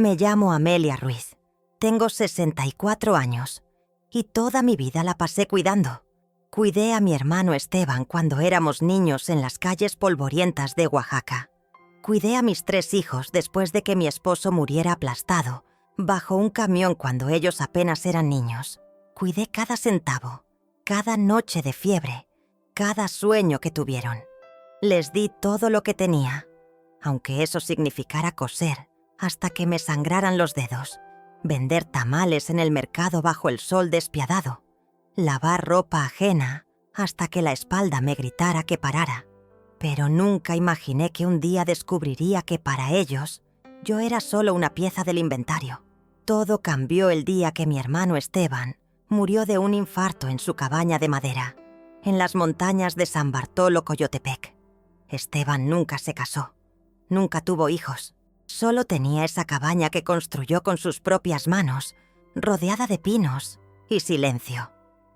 Me llamo Amelia Ruiz. Tengo 64 años y toda mi vida la pasé cuidando. Cuidé a mi hermano Esteban cuando éramos niños en las calles polvorientas de Oaxaca. Cuidé a mis 3 hijos después de que mi esposo muriera aplastado bajo un camión cuando ellos apenas eran niños. Cuidé cada centavo, cada noche de fiebre, cada sueño que tuvieron. Les di todo lo que tenía, aunque eso significara coser hasta que me sangraran los dedos, vender tamales en el mercado bajo el sol despiadado, lavar ropa ajena hasta que la espalda me gritara que parara. Pero nunca imaginé que un día descubriría que para ellos yo era solo una pieza del inventario. Todo cambió el día que mi hermano Esteban murió de un infarto en su cabaña de madera, en las montañas de San Bartolo, Coyotepec. Esteban nunca se casó, nunca tuvo hijos. Solo tenía esa cabaña que construyó con sus propias manos, rodeada de pinos y silencio.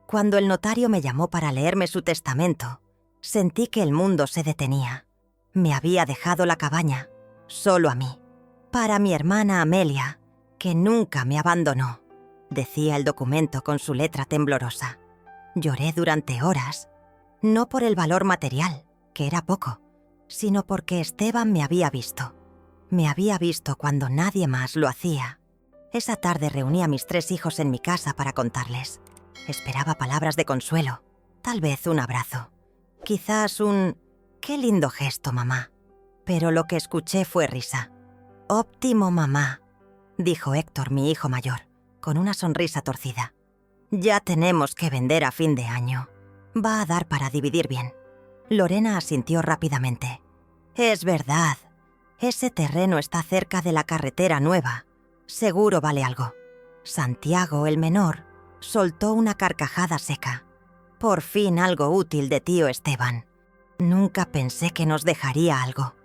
Cuando el notario me llamó para leerme su testamento, sentí que el mundo se detenía. Me había dejado la cabaña, solo a mí. Para mi hermana Amelia, que nunca me abandonó, decía el documento con su letra temblorosa. Lloré durante horas, no por el valor material, que era poco, sino porque Esteban me había visto. Me había visto cuando nadie más lo hacía. Esa tarde reuní a mis 3 hijos en mi casa para contarles. Esperaba palabras de consuelo, tal vez un abrazo. Quizás un «qué lindo gesto, mamá». Pero lo que escuché fue risa. «Óptimo, mamá», dijo Héctor, mi hijo mayor, con una sonrisa torcida. «Ya tenemos que vender a fin de año. Va a dar para dividir bien». Lorena asintió rápidamente. «Es verdad. Ese terreno está cerca de la carretera nueva. Seguro vale algo». Santiago, el menor, soltó una carcajada seca. Por fin algo útil de tío Esteban. Nunca pensé que nos dejaría algo.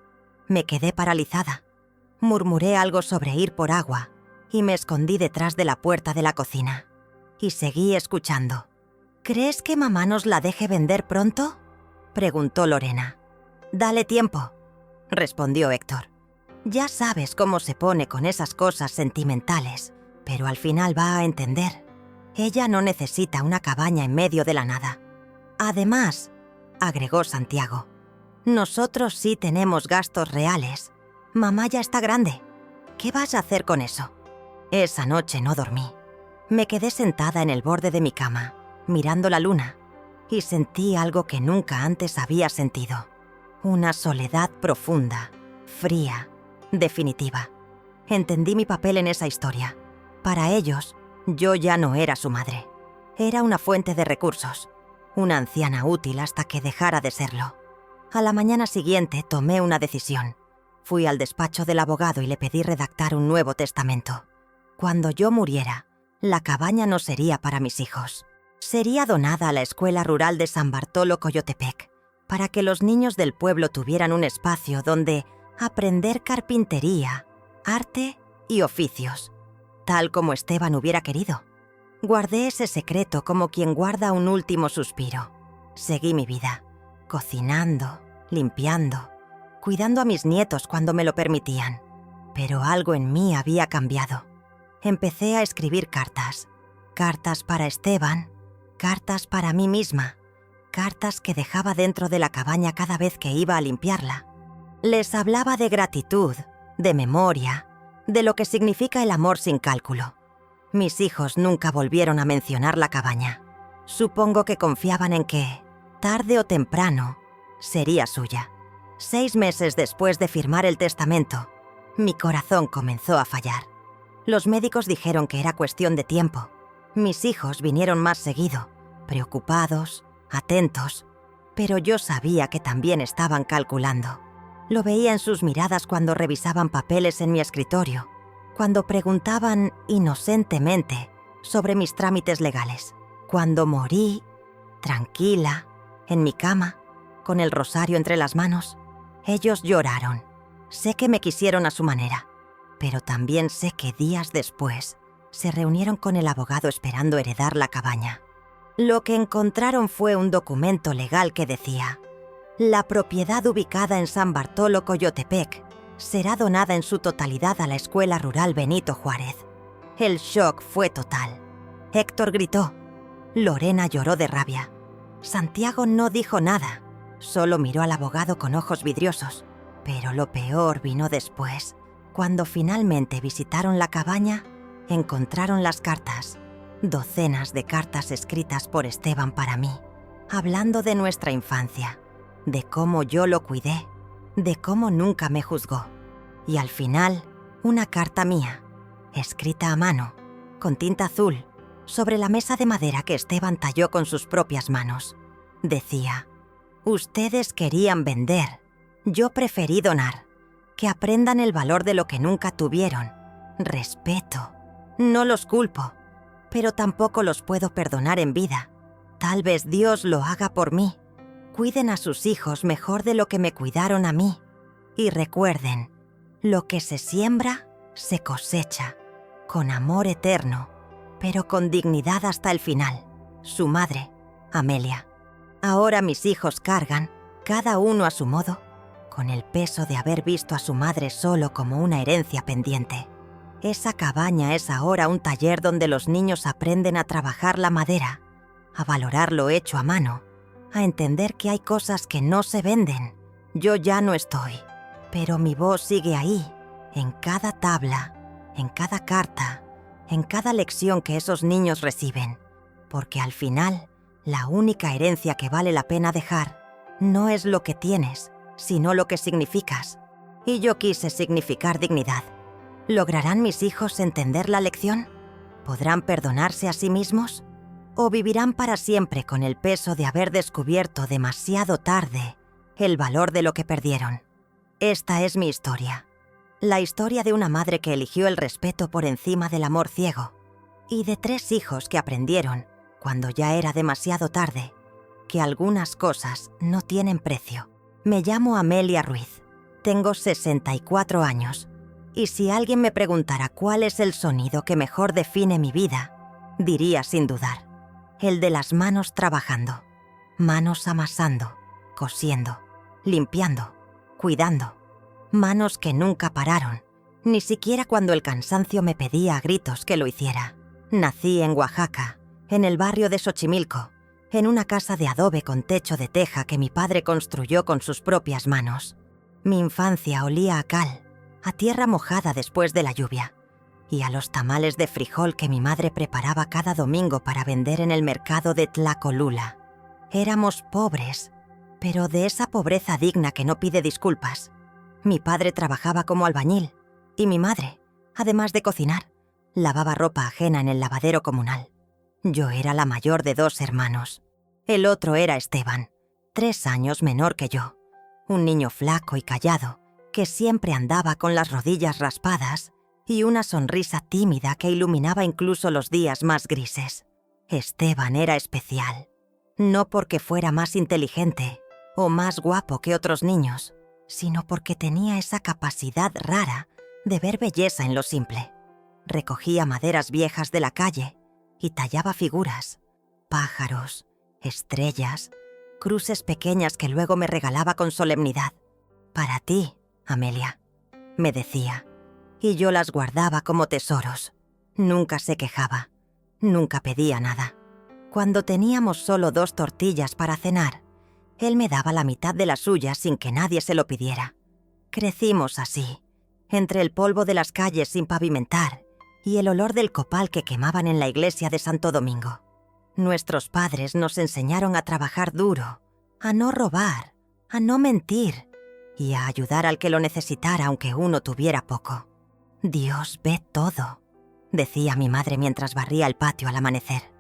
Me quedé paralizada. Murmuré algo sobre ir por agua y me escondí detrás de la puerta de la cocina. Y seguí escuchando. «¿Crees que mamá nos la deje vender pronto?», preguntó Lorena. «Dale tiempo», respondió Héctor. «Ya sabes cómo se pone con esas cosas sentimentales, pero al final va a entender. Ella no necesita una cabaña en medio de la nada. Además», agregó Santiago, «nosotros sí tenemos gastos reales. Mamá ya está grande. ¿Qué vas a hacer con eso?». Esa noche no dormí. Me quedé sentada en el borde de mi cama, mirando la luna, y sentí algo que nunca antes había sentido. Una soledad profunda, fría, definitiva. Entendí mi papel en esa historia. Para ellos, yo ya no era su madre. Era una fuente de recursos, una anciana útil hasta que dejara de serlo. A la mañana siguiente tomé una decisión. Fui al despacho del abogado y le pedí redactar un nuevo testamento. Cuando yo muriera, la cabaña no sería para mis hijos. Sería donada a la escuela rural de San Bartolo, Coyotepec, para que los niños del pueblo tuvieran un espacio donde aprender carpintería, arte y oficios, tal como Esteban hubiera querido. Guardé ese secreto como quien guarda un último suspiro. Seguí mi vida, cocinando, limpiando, cuidando a mis nietos cuando me lo permitían. Pero algo en mí había cambiado. Empecé a escribir cartas. Cartas para Esteban, cartas para mí misma, cartas que dejaba dentro de la cabaña cada vez que iba a limpiarla. Les hablaba de gratitud, de memoria, de lo que significa el amor sin cálculo. Mis hijos nunca volvieron a mencionar la cabaña. Supongo que confiaban en que, tarde o temprano, sería suya. 6 meses después de firmar el testamento, mi corazón comenzó a fallar. Los médicos dijeron que era cuestión de tiempo. Mis hijos vinieron más seguido, preocupados, atentos, pero yo sabía que también estaban calculando. Lo veía en sus miradas cuando revisaban papeles en mi escritorio, cuando preguntaban inocentemente sobre mis trámites legales. Cuando morí, tranquila, en mi cama, con el rosario entre las manos, ellos lloraron. Sé que me quisieron a su manera, pero también sé que días después se reunieron con el abogado esperando heredar la cabaña. Lo que encontraron fue un documento legal que decía: la propiedad ubicada en San Bartolo, Coyotepec, será donada en su totalidad a la Escuela Rural Benito Juárez. El shock fue total. Héctor gritó. Lorena lloró de rabia. Santiago no dijo nada, solo miró al abogado con ojos vidriosos. Pero lo peor vino después. Cuando finalmente visitaron la cabaña, encontraron las cartas. Docenas de cartas escritas por Esteban para mí, hablando de nuestra infancia, de cómo yo lo cuidé, de cómo nunca me juzgó. Y al final, una carta mía, escrita a mano, con tinta azul, sobre la mesa de madera que Esteban talló con sus propias manos. Decía: ustedes querían vender, yo preferí donar. Que aprendan el valor de lo que nunca tuvieron. Respeto. No los culpo, pero tampoco los puedo perdonar en vida. Tal vez Dios lo haga por mí. Cuiden a sus hijos mejor de lo que me cuidaron a mí. Y recuerden, lo que se siembra, se cosecha. Con amor eterno, pero con dignidad hasta el final. Su madre, Amelia. Ahora mis hijos cargan, cada uno a su modo, con el peso de haber visto a su madre solo como una herencia pendiente. Esa cabaña es ahora un taller donde los niños aprenden a trabajar la madera, a valorar lo hecho a mano, a entender que hay cosas que no se venden. Yo ya no estoy, pero mi voz sigue ahí, en cada tabla, en cada carta, en cada lección que esos niños reciben, porque al final, la única herencia que vale la pena dejar no es lo que tienes, sino lo que significas. Y yo quise significar dignidad. ¿Lograrán mis hijos entender la lección? ¿Podrán perdonarse a sí mismos? ¿O vivirán para siempre con el peso de haber descubierto demasiado tarde el valor de lo que perdieron? Esta es mi historia. La historia de una madre que eligió el respeto por encima del amor ciego. Y de 3 hijos que aprendieron, cuando ya era demasiado tarde, que algunas cosas no tienen precio. Me llamo Amelia Ruiz. Tengo 64 años. Y si alguien me preguntara cuál es el sonido que mejor define mi vida, diría sin dudar: el de las manos trabajando. Manos amasando, cosiendo, limpiando, cuidando. Manos que nunca pararon, ni siquiera cuando el cansancio me pedía a gritos que lo hiciera. Nací en Oaxaca, en el barrio de Xochimilco, en una casa de adobe con techo de teja que mi padre construyó con sus propias manos. Mi infancia olía a cal, a tierra mojada después de la lluvia, y a los tamales de frijol que mi madre preparaba cada domingo para vender en el mercado de Tlacolula. Éramos pobres, pero de esa pobreza digna que no pide disculpas. Mi padre trabajaba como albañil, y mi madre, además de cocinar, lavaba ropa ajena en el lavadero comunal. Yo era la mayor de 2 hermanos. El otro era Esteban, 3 años menor que yo. Un niño flaco y callado, que siempre andaba con las rodillas raspadas y una sonrisa tímida que iluminaba incluso los días más grises. Esteban era especial, no porque fuera más inteligente o más guapo que otros niños, sino porque tenía esa capacidad rara de ver belleza en lo simple. Recogía maderas viejas de la calle y tallaba figuras, pájaros, estrellas, cruces pequeñas que luego me regalaba con solemnidad. «Para ti, Amelia», me decía, y yo las guardaba como tesoros. Nunca se quejaba, nunca pedía nada. Cuando teníamos solo 2 tortillas para cenar, él me daba la mitad de las suyas sin que nadie se lo pidiera. Crecimos así, entre el polvo de las calles sin pavimentar y el olor del copal que quemaban en la iglesia de Santo Domingo. Nuestros padres nos enseñaron a trabajar duro, a no robar, a no mentir y a ayudar al que lo necesitara aunque uno tuviera poco. «Dios ve todo», decía mi madre mientras barría el patio al amanecer.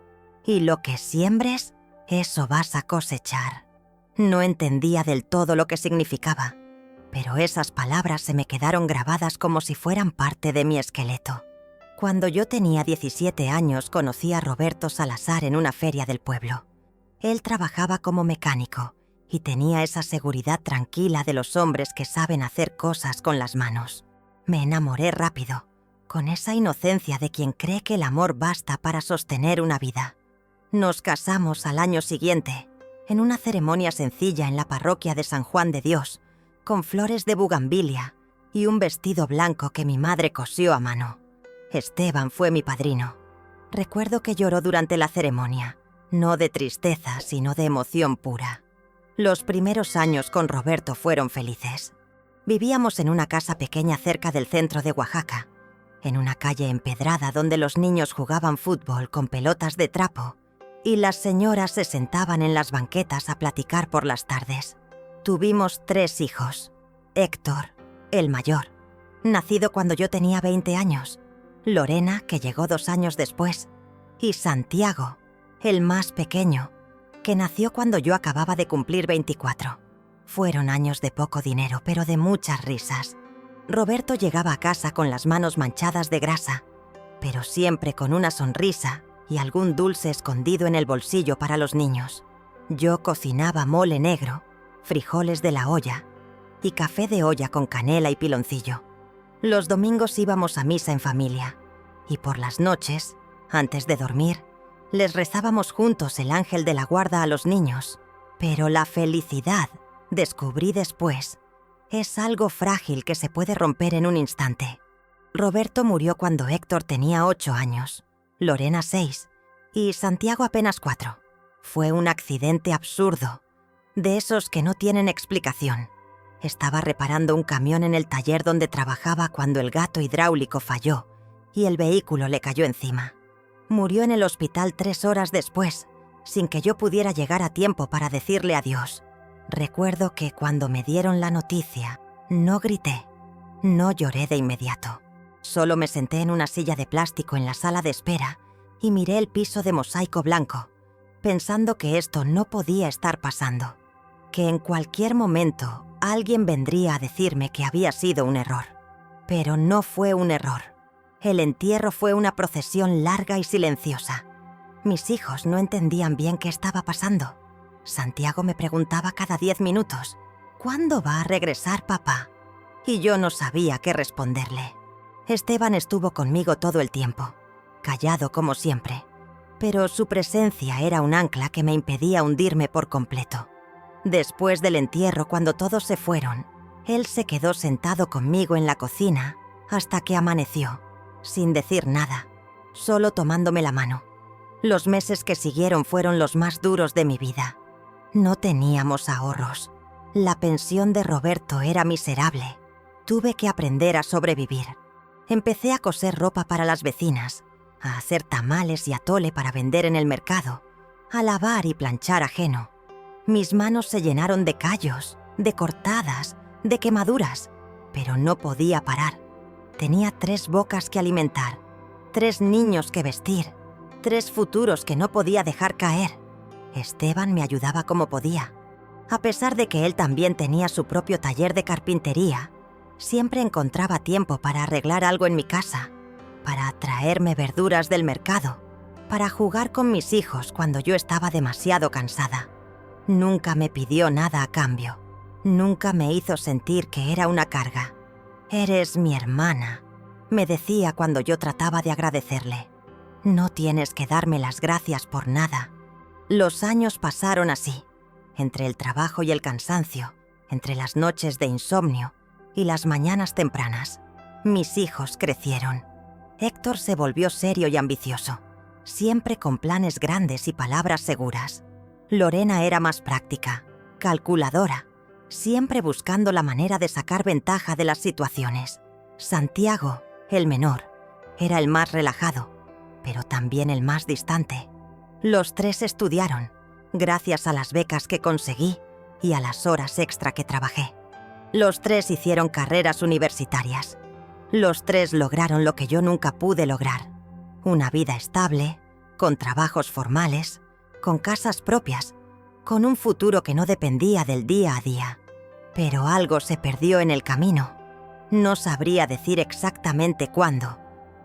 «Y lo que siembres, eso vas a cosechar». No entendía del todo lo que significaba, pero esas palabras se me quedaron grabadas como si fueran parte de mi esqueleto. Cuando yo tenía 17 años conocí a Roberto Salazar en una feria del pueblo. Él trabajaba como mecánico y tenía esa seguridad tranquila de los hombres que saben hacer cosas con las manos. Me enamoré rápido, con esa inocencia de quien cree que el amor basta para sostener una vida. Nos casamos al año siguiente, en una ceremonia sencilla en la parroquia de San Juan de Dios, con flores de bugambilia, y un vestido blanco que mi madre cosió a mano. Esteban fue mi padrino. Recuerdo que lloró durante la ceremonia, no de tristeza, sino de emoción pura. Los primeros años con Roberto fueron felices. Vivíamos en una casa pequeña cerca del centro de Oaxaca, en una calle empedrada donde los niños jugaban fútbol con pelotas de trapo y las señoras se sentaban en las banquetas a platicar por las tardes. Tuvimos 3 hijos. Héctor, el mayor, nacido cuando yo tenía 20 años, Lorena, que llegó 2 años después, y Santiago, el más pequeño, que nació cuando yo acababa de cumplir 24. Fueron años de poco dinero, pero de muchas risas. Roberto llegaba a casa con las manos manchadas de grasa, pero siempre con una sonrisa y algún dulce escondido en el bolsillo para los niños. Yo cocinaba mole negro, frijoles de la olla y café de olla con canela y piloncillo. Los domingos íbamos a misa en familia y por las noches, antes de dormir, les rezábamos juntos el ángel de la guarda a los niños. Pero la felicidad, descubrí después, es algo frágil que se puede romper en un instante. Roberto murió cuando Héctor tenía 8 años, Lorena 6 y Santiago apenas 4. Fue un accidente absurdo, de esos que no tienen explicación. Estaba reparando un camión en el taller donde trabajaba cuando el gato hidráulico falló y el vehículo le cayó encima. Murió en el hospital 3 horas después, sin que yo pudiera llegar a tiempo para decirle adiós. Recuerdo que cuando me dieron la noticia, no grité, no lloré de inmediato. Solo me senté en una silla de plástico en la sala de espera y miré el piso de mosaico blanco, pensando que esto no podía estar pasando, que en cualquier momento alguien vendría a decirme que había sido un error. Pero no fue un error. El entierro fue una procesión larga y silenciosa. Mis hijos no entendían bien qué estaba pasando. Santiago me preguntaba cada 10 minutos, ¿cuándo va a regresar papá? Y yo no sabía qué responderle. Esteban estuvo conmigo todo el tiempo, callado como siempre, pero su presencia era un ancla que me impedía hundirme por completo. Después del entierro, cuando todos se fueron, él se quedó sentado conmigo en la cocina hasta que amaneció, sin decir nada, solo tomándome la mano. Los meses que siguieron fueron los más duros de mi vida. No teníamos ahorros. La pensión de Roberto era miserable. Tuve que aprender a sobrevivir. Empecé a coser ropa para las vecinas, a hacer tamales y atole para vender en el mercado, a lavar y planchar ajeno. Mis manos se llenaron de callos, de cortadas, de quemaduras, pero no podía parar. Tenía 3 bocas que alimentar, 3 niños que vestir, 3 futuros que no podía dejar caer. Esteban me ayudaba como podía. A pesar de que él también tenía su propio taller de carpintería, siempre encontraba tiempo para arreglar algo en mi casa, para traerme verduras del mercado, para jugar con mis hijos cuando yo estaba demasiado cansada. Nunca me pidió nada a cambio. Nunca me hizo sentir que era una carga. «Eres mi hermana», me decía cuando yo trataba de agradecerle. «No tienes que darme las gracias por nada». Los años pasaron así, entre el trabajo y el cansancio, entre las noches de insomnio y las mañanas tempranas. Mis hijos crecieron. Héctor se volvió serio y ambicioso, siempre con planes grandes y palabras seguras. Lorena era más práctica, calculadora, siempre buscando la manera de sacar ventaja de las situaciones. Santiago, el menor, era el más relajado, pero también el más distante. Los 3 estudiaron, gracias a las becas que conseguí y a las horas extra que trabajé. Los 3 hicieron carreras universitarias. Los 3 lograron lo que yo nunca pude lograr. Una vida estable, con trabajos formales, con casas propias, con un futuro que no dependía del día a día. Pero algo se perdió en el camino. No sabría decir exactamente cuándo,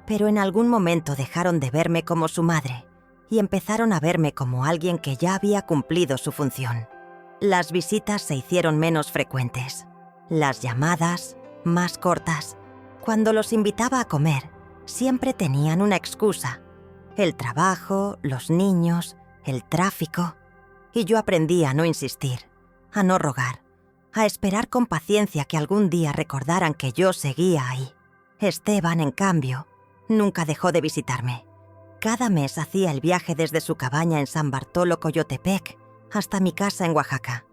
pero en algún momento dejaron de verme como su madre y empezaron a verme como alguien que ya había cumplido su función. Las visitas se hicieron menos frecuentes, las llamadas más cortas. Cuando los invitaba a comer, siempre tenían una excusa: el trabajo, los niños, el tráfico. Y yo aprendí a no insistir, a no rogar, a esperar con paciencia que algún día recordaran que yo seguía ahí. Esteban, en cambio, nunca dejó de visitarme. Cada mes hacía el viaje desde su cabaña en San Bartolo, Coyotepec, hasta mi casa en Oaxaca.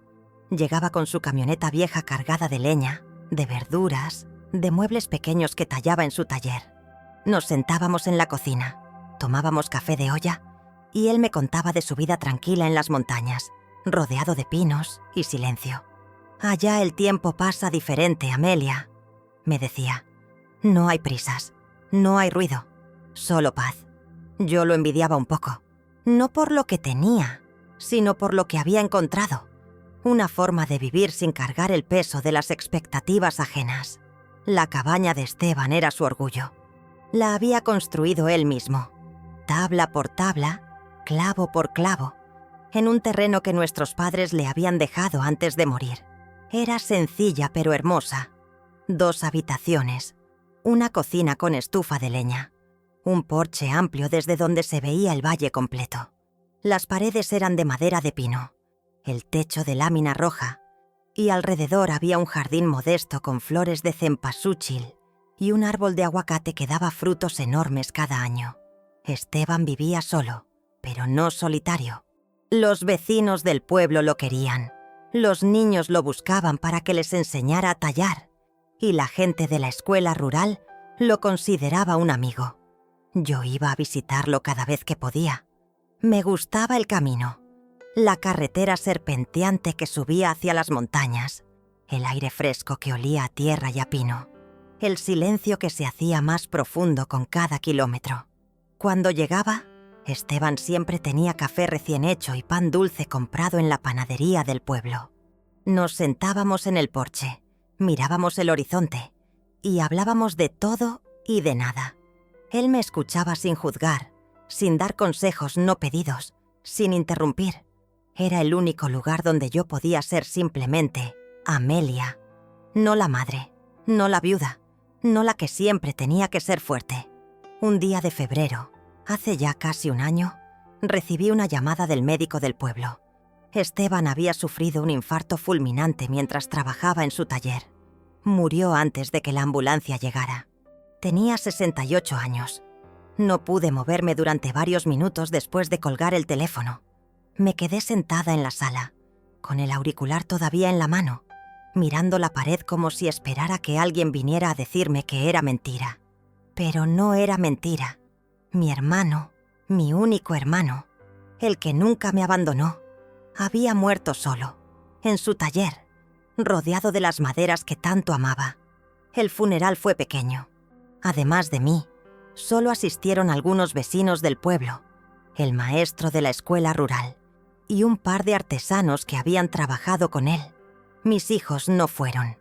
Llegaba con su camioneta vieja cargada de leña, de verduras, de muebles pequeños que tallaba en su taller. Nos sentábamos en la cocina, tomábamos café de olla y él me contaba de su vida tranquila en las montañas, rodeado de pinos y silencio. «Allá el tiempo pasa diferente, Amelia», me decía. «No hay prisas, no hay ruido, solo paz». Yo lo envidiaba un poco, no por lo que tenía, sino por lo que había encontrado. Una forma de vivir sin cargar el peso de las expectativas ajenas. La cabaña de Esteban era su orgullo. La había construido él mismo, tabla por tabla, clavo por clavo, en un terreno que nuestros padres le habían dejado antes de morir. Era sencilla pero hermosa. 2 habitaciones, una cocina con estufa de leña, un porche amplio desde donde se veía el valle completo. Las paredes eran de madera de pino, el techo de lámina roja, y alrededor había un jardín modesto con flores de cempasúchil y un árbol de aguacate que daba frutos enormes cada año. Esteban vivía solo, pero no solitario. Los vecinos del pueblo lo querían, los niños lo buscaban para que les enseñara a tallar, y la gente de la escuela rural lo consideraba un amigo. Yo iba a visitarlo cada vez que podía. Me gustaba el camino, la carretera serpenteante que subía hacia las montañas, el aire fresco que olía a tierra y a pino, el silencio que se hacía más profundo con cada kilómetro. Cuando llegaba, Esteban siempre tenía café recién hecho y pan dulce comprado en la panadería del pueblo. Nos sentábamos en el porche, mirábamos el horizonte y hablábamos de todo y de nada. Él me escuchaba sin juzgar, sin dar consejos no pedidos, sin interrumpir. Era el único lugar donde yo podía ser simplemente Amelia, no la madre, no la viuda, no la que siempre tenía que ser fuerte. Un día de febrero, hace ya casi un año, recibí una llamada del médico del pueblo. Esteban había sufrido un infarto fulminante mientras trabajaba en su taller. Murió antes de que la ambulancia llegara. Tenía 68 años. No pude moverme durante varios minutos después de colgar el teléfono. Me quedé sentada en la sala, con el auricular todavía en la mano, mirando la pared como si esperara que alguien viniera a decirme que era mentira. Pero no era mentira. Mi hermano, mi único hermano, el que nunca me abandonó, había muerto solo, en su taller, rodeado de las maderas que tanto amaba. El funeral fue pequeño. Además de mí, solo asistieron algunos vecinos del pueblo, el maestro de la escuela rural y un par de artesanos que habían trabajado con él. Mis hijos no fueron.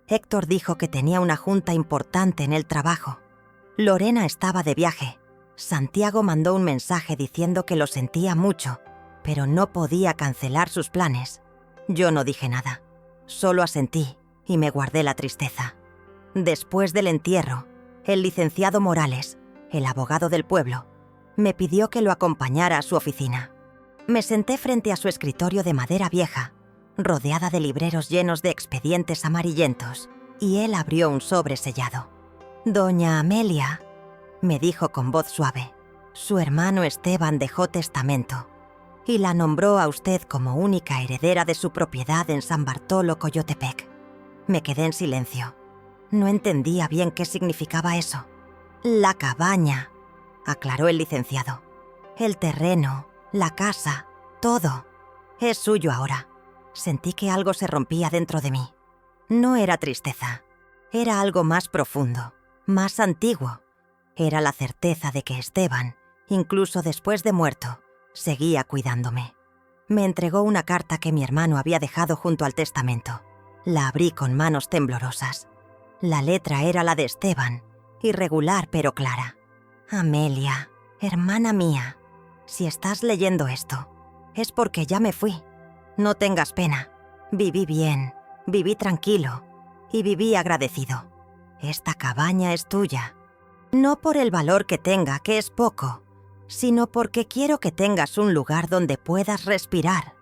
Héctor dijo que tenía una junta importante en el trabajo. Lorena estaba de viaje. Santiago mandó un mensaje diciendo que lo sentía mucho, pero no podía cancelar sus planes. Yo no dije nada, solo asentí y me guardé la tristeza. Después del entierro, el licenciado Morales, el abogado del pueblo, me pidió que lo acompañara a su oficina. Me senté frente a su escritorio de madera vieja, rodeada de libreros llenos de expedientes amarillentos, y él abrió un sobre sellado. «Doña Amelia», me dijo con voz suave, «su hermano Esteban dejó testamento y la nombró a usted como única heredera de su propiedad en San Bartolo, Coyotepec». Me quedé en silencio. No entendía bien qué significaba eso. «La cabaña», aclaró el licenciado. «El terreno, la casa, todo. Es suyo ahora». Sentí que algo se rompía dentro de mí. No era tristeza. Era algo más profundo, más antiguo. Era la certeza de que Esteban, incluso después de muerto, seguía cuidándome. Me entregó una carta que mi hermano había dejado junto al testamento. La abrí con manos temblorosas. La letra era la de Esteban, irregular pero clara. «Amelia, hermana mía, si estás leyendo esto, es porque ya me fui. No tengas pena. Viví bien, viví tranquilo y viví agradecido. Esta cabaña es tuya. No por el valor que tenga, que es poco, sino porque quiero que tengas un lugar donde puedas respirar,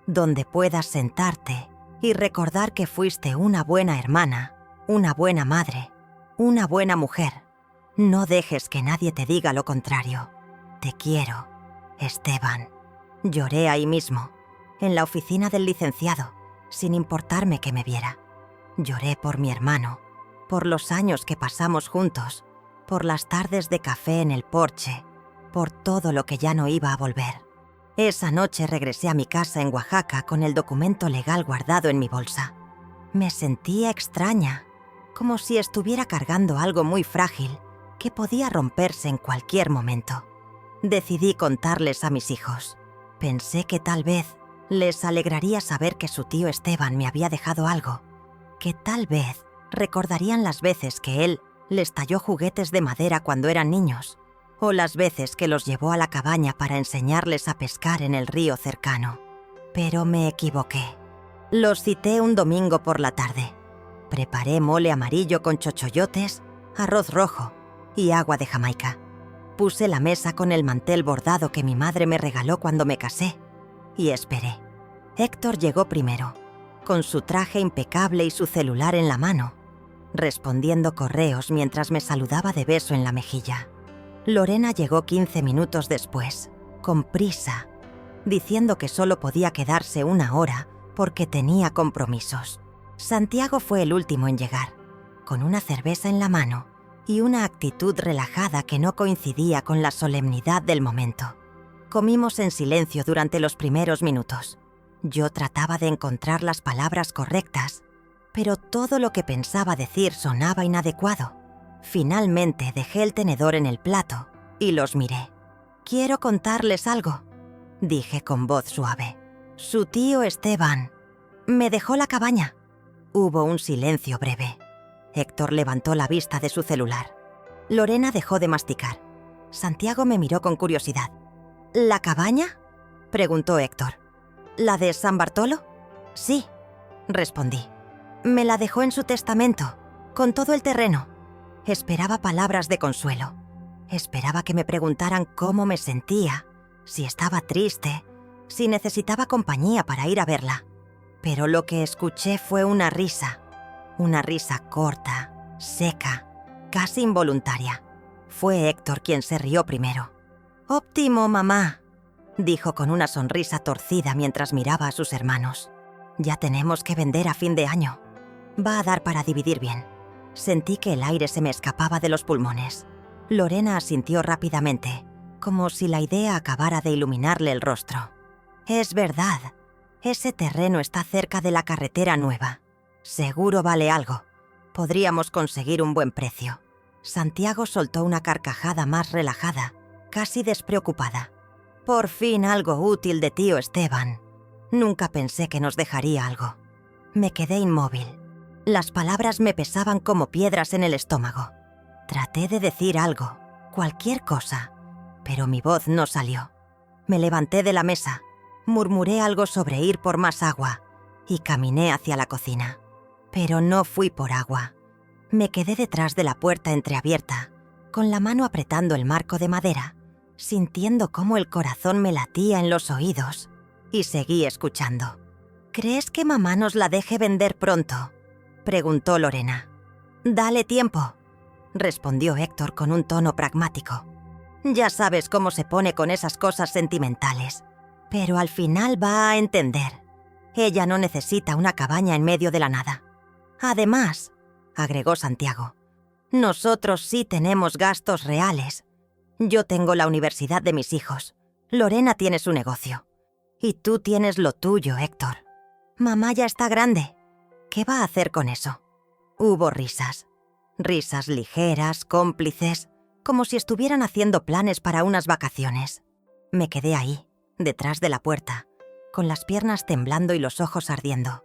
donde puedas sentarte y recordar que fuiste una buena hermana, una buena madre, una buena mujer. No dejes que nadie te diga lo contrario. Te quiero, Esteban. Lloré ahí mismo, en la oficina del licenciado, sin importarme que me viera. Lloré por mi hermano, por los años que pasamos juntos, por las tardes de café en el porche, por todo lo que ya no iba a volver. Esa noche regresé a mi casa en Oaxaca con el documento legal guardado en mi bolsa. Me sentía extraña, como si estuviera cargando algo muy frágil que podía romperse en cualquier momento. Decidí contarles a mis hijos. Pensé que tal vez les alegraría saber que su tío Esteban me había dejado algo, que tal vez recordarían las veces que él les talló juguetes de madera cuando eran niños, o las veces que los llevó a la cabaña para enseñarles a pescar en el río cercano. Pero me equivoqué. Los cité un domingo por la tarde. Preparé mole amarillo con chochoyotes, arroz rojo y agua de Jamaica. Puse la mesa con el mantel bordado que mi madre me regaló cuando me casé y esperé. Héctor llegó primero, con su traje impecable y su celular en la mano, respondiendo correos mientras me saludaba de beso en la mejilla. Lorena llegó 15 minutos después, con prisa, diciendo que solo podía quedarse una hora porque tenía compromisos. Santiago fue el último en llegar, con una cerveza en la mano y una actitud relajada que no coincidía con la solemnidad del momento. Comimos en silencio durante los primeros minutos. Yo trataba de encontrar las palabras correctas, pero todo lo que pensaba decir sonaba inadecuado. Finalmente dejé el tenedor en el plato y los miré. «Quiero contarles algo», dije con voz suave. «Su tío Esteban me dejó la cabaña». Hubo un silencio breve. Héctor levantó la vista de su celular. Lorena dejó de masticar. Santiago me miró con curiosidad. «¿La cabaña?», preguntó Héctor. «¿La de San Bartolo?». «Sí», respondí. «Me la dejó en su testamento, con todo el terreno». Esperaba palabras de consuelo. Esperaba que me preguntaran cómo me sentía, si estaba triste, si necesitaba compañía para ir a verla. Pero lo que escuché fue una risa corta, seca, casi involuntaria. Fue Héctor quien se rió primero. «Óptimo, mamá», dijo con una sonrisa torcida mientras miraba a sus hermanos. «Ya tenemos que vender a fin de año. Va a dar para dividir bien». Sentí que el aire se me escapaba de los pulmones. Lorena asintió rápidamente, como si la idea acabara de iluminarle el rostro. «Es verdad. Ese terreno está cerca de la carretera nueva. Seguro vale algo. Podríamos conseguir un buen precio». Santiago soltó una carcajada más relajada, casi despreocupada. «Por fin algo útil de tío Esteban. Nunca pensé que nos dejaría algo». Me quedé inmóvil. Las palabras me pesaban como piedras en el estómago. Traté de decir algo, cualquier cosa, pero mi voz no salió. Me levanté de la mesa, murmuré algo sobre ir por más agua y caminé hacia la cocina. Pero no fui por agua. Me quedé detrás de la puerta entreabierta, con la mano apretando el marco de madera, sintiendo cómo el corazón me latía en los oídos, y seguí escuchando. «¿Crees que mamá nos la deje vender pronto?», preguntó Lorena. «Dale tiempo», respondió Héctor con un tono pragmático. «Ya sabes cómo se pone con esas cosas sentimentales, pero al final va a entender. Ella no necesita una cabaña en medio de la nada. Además», agregó Santiago, «nosotros sí tenemos gastos reales. Yo tengo la universidad de mis hijos, Lorena tiene su negocio, y tú tienes lo tuyo, Héctor. Mamá ya está grande. ¿Qué va a hacer con eso?». Hubo risas. Risas ligeras, cómplices, como si estuvieran haciendo planes para unas vacaciones. Me quedé ahí, detrás de la puerta, con las piernas temblando y los ojos ardiendo.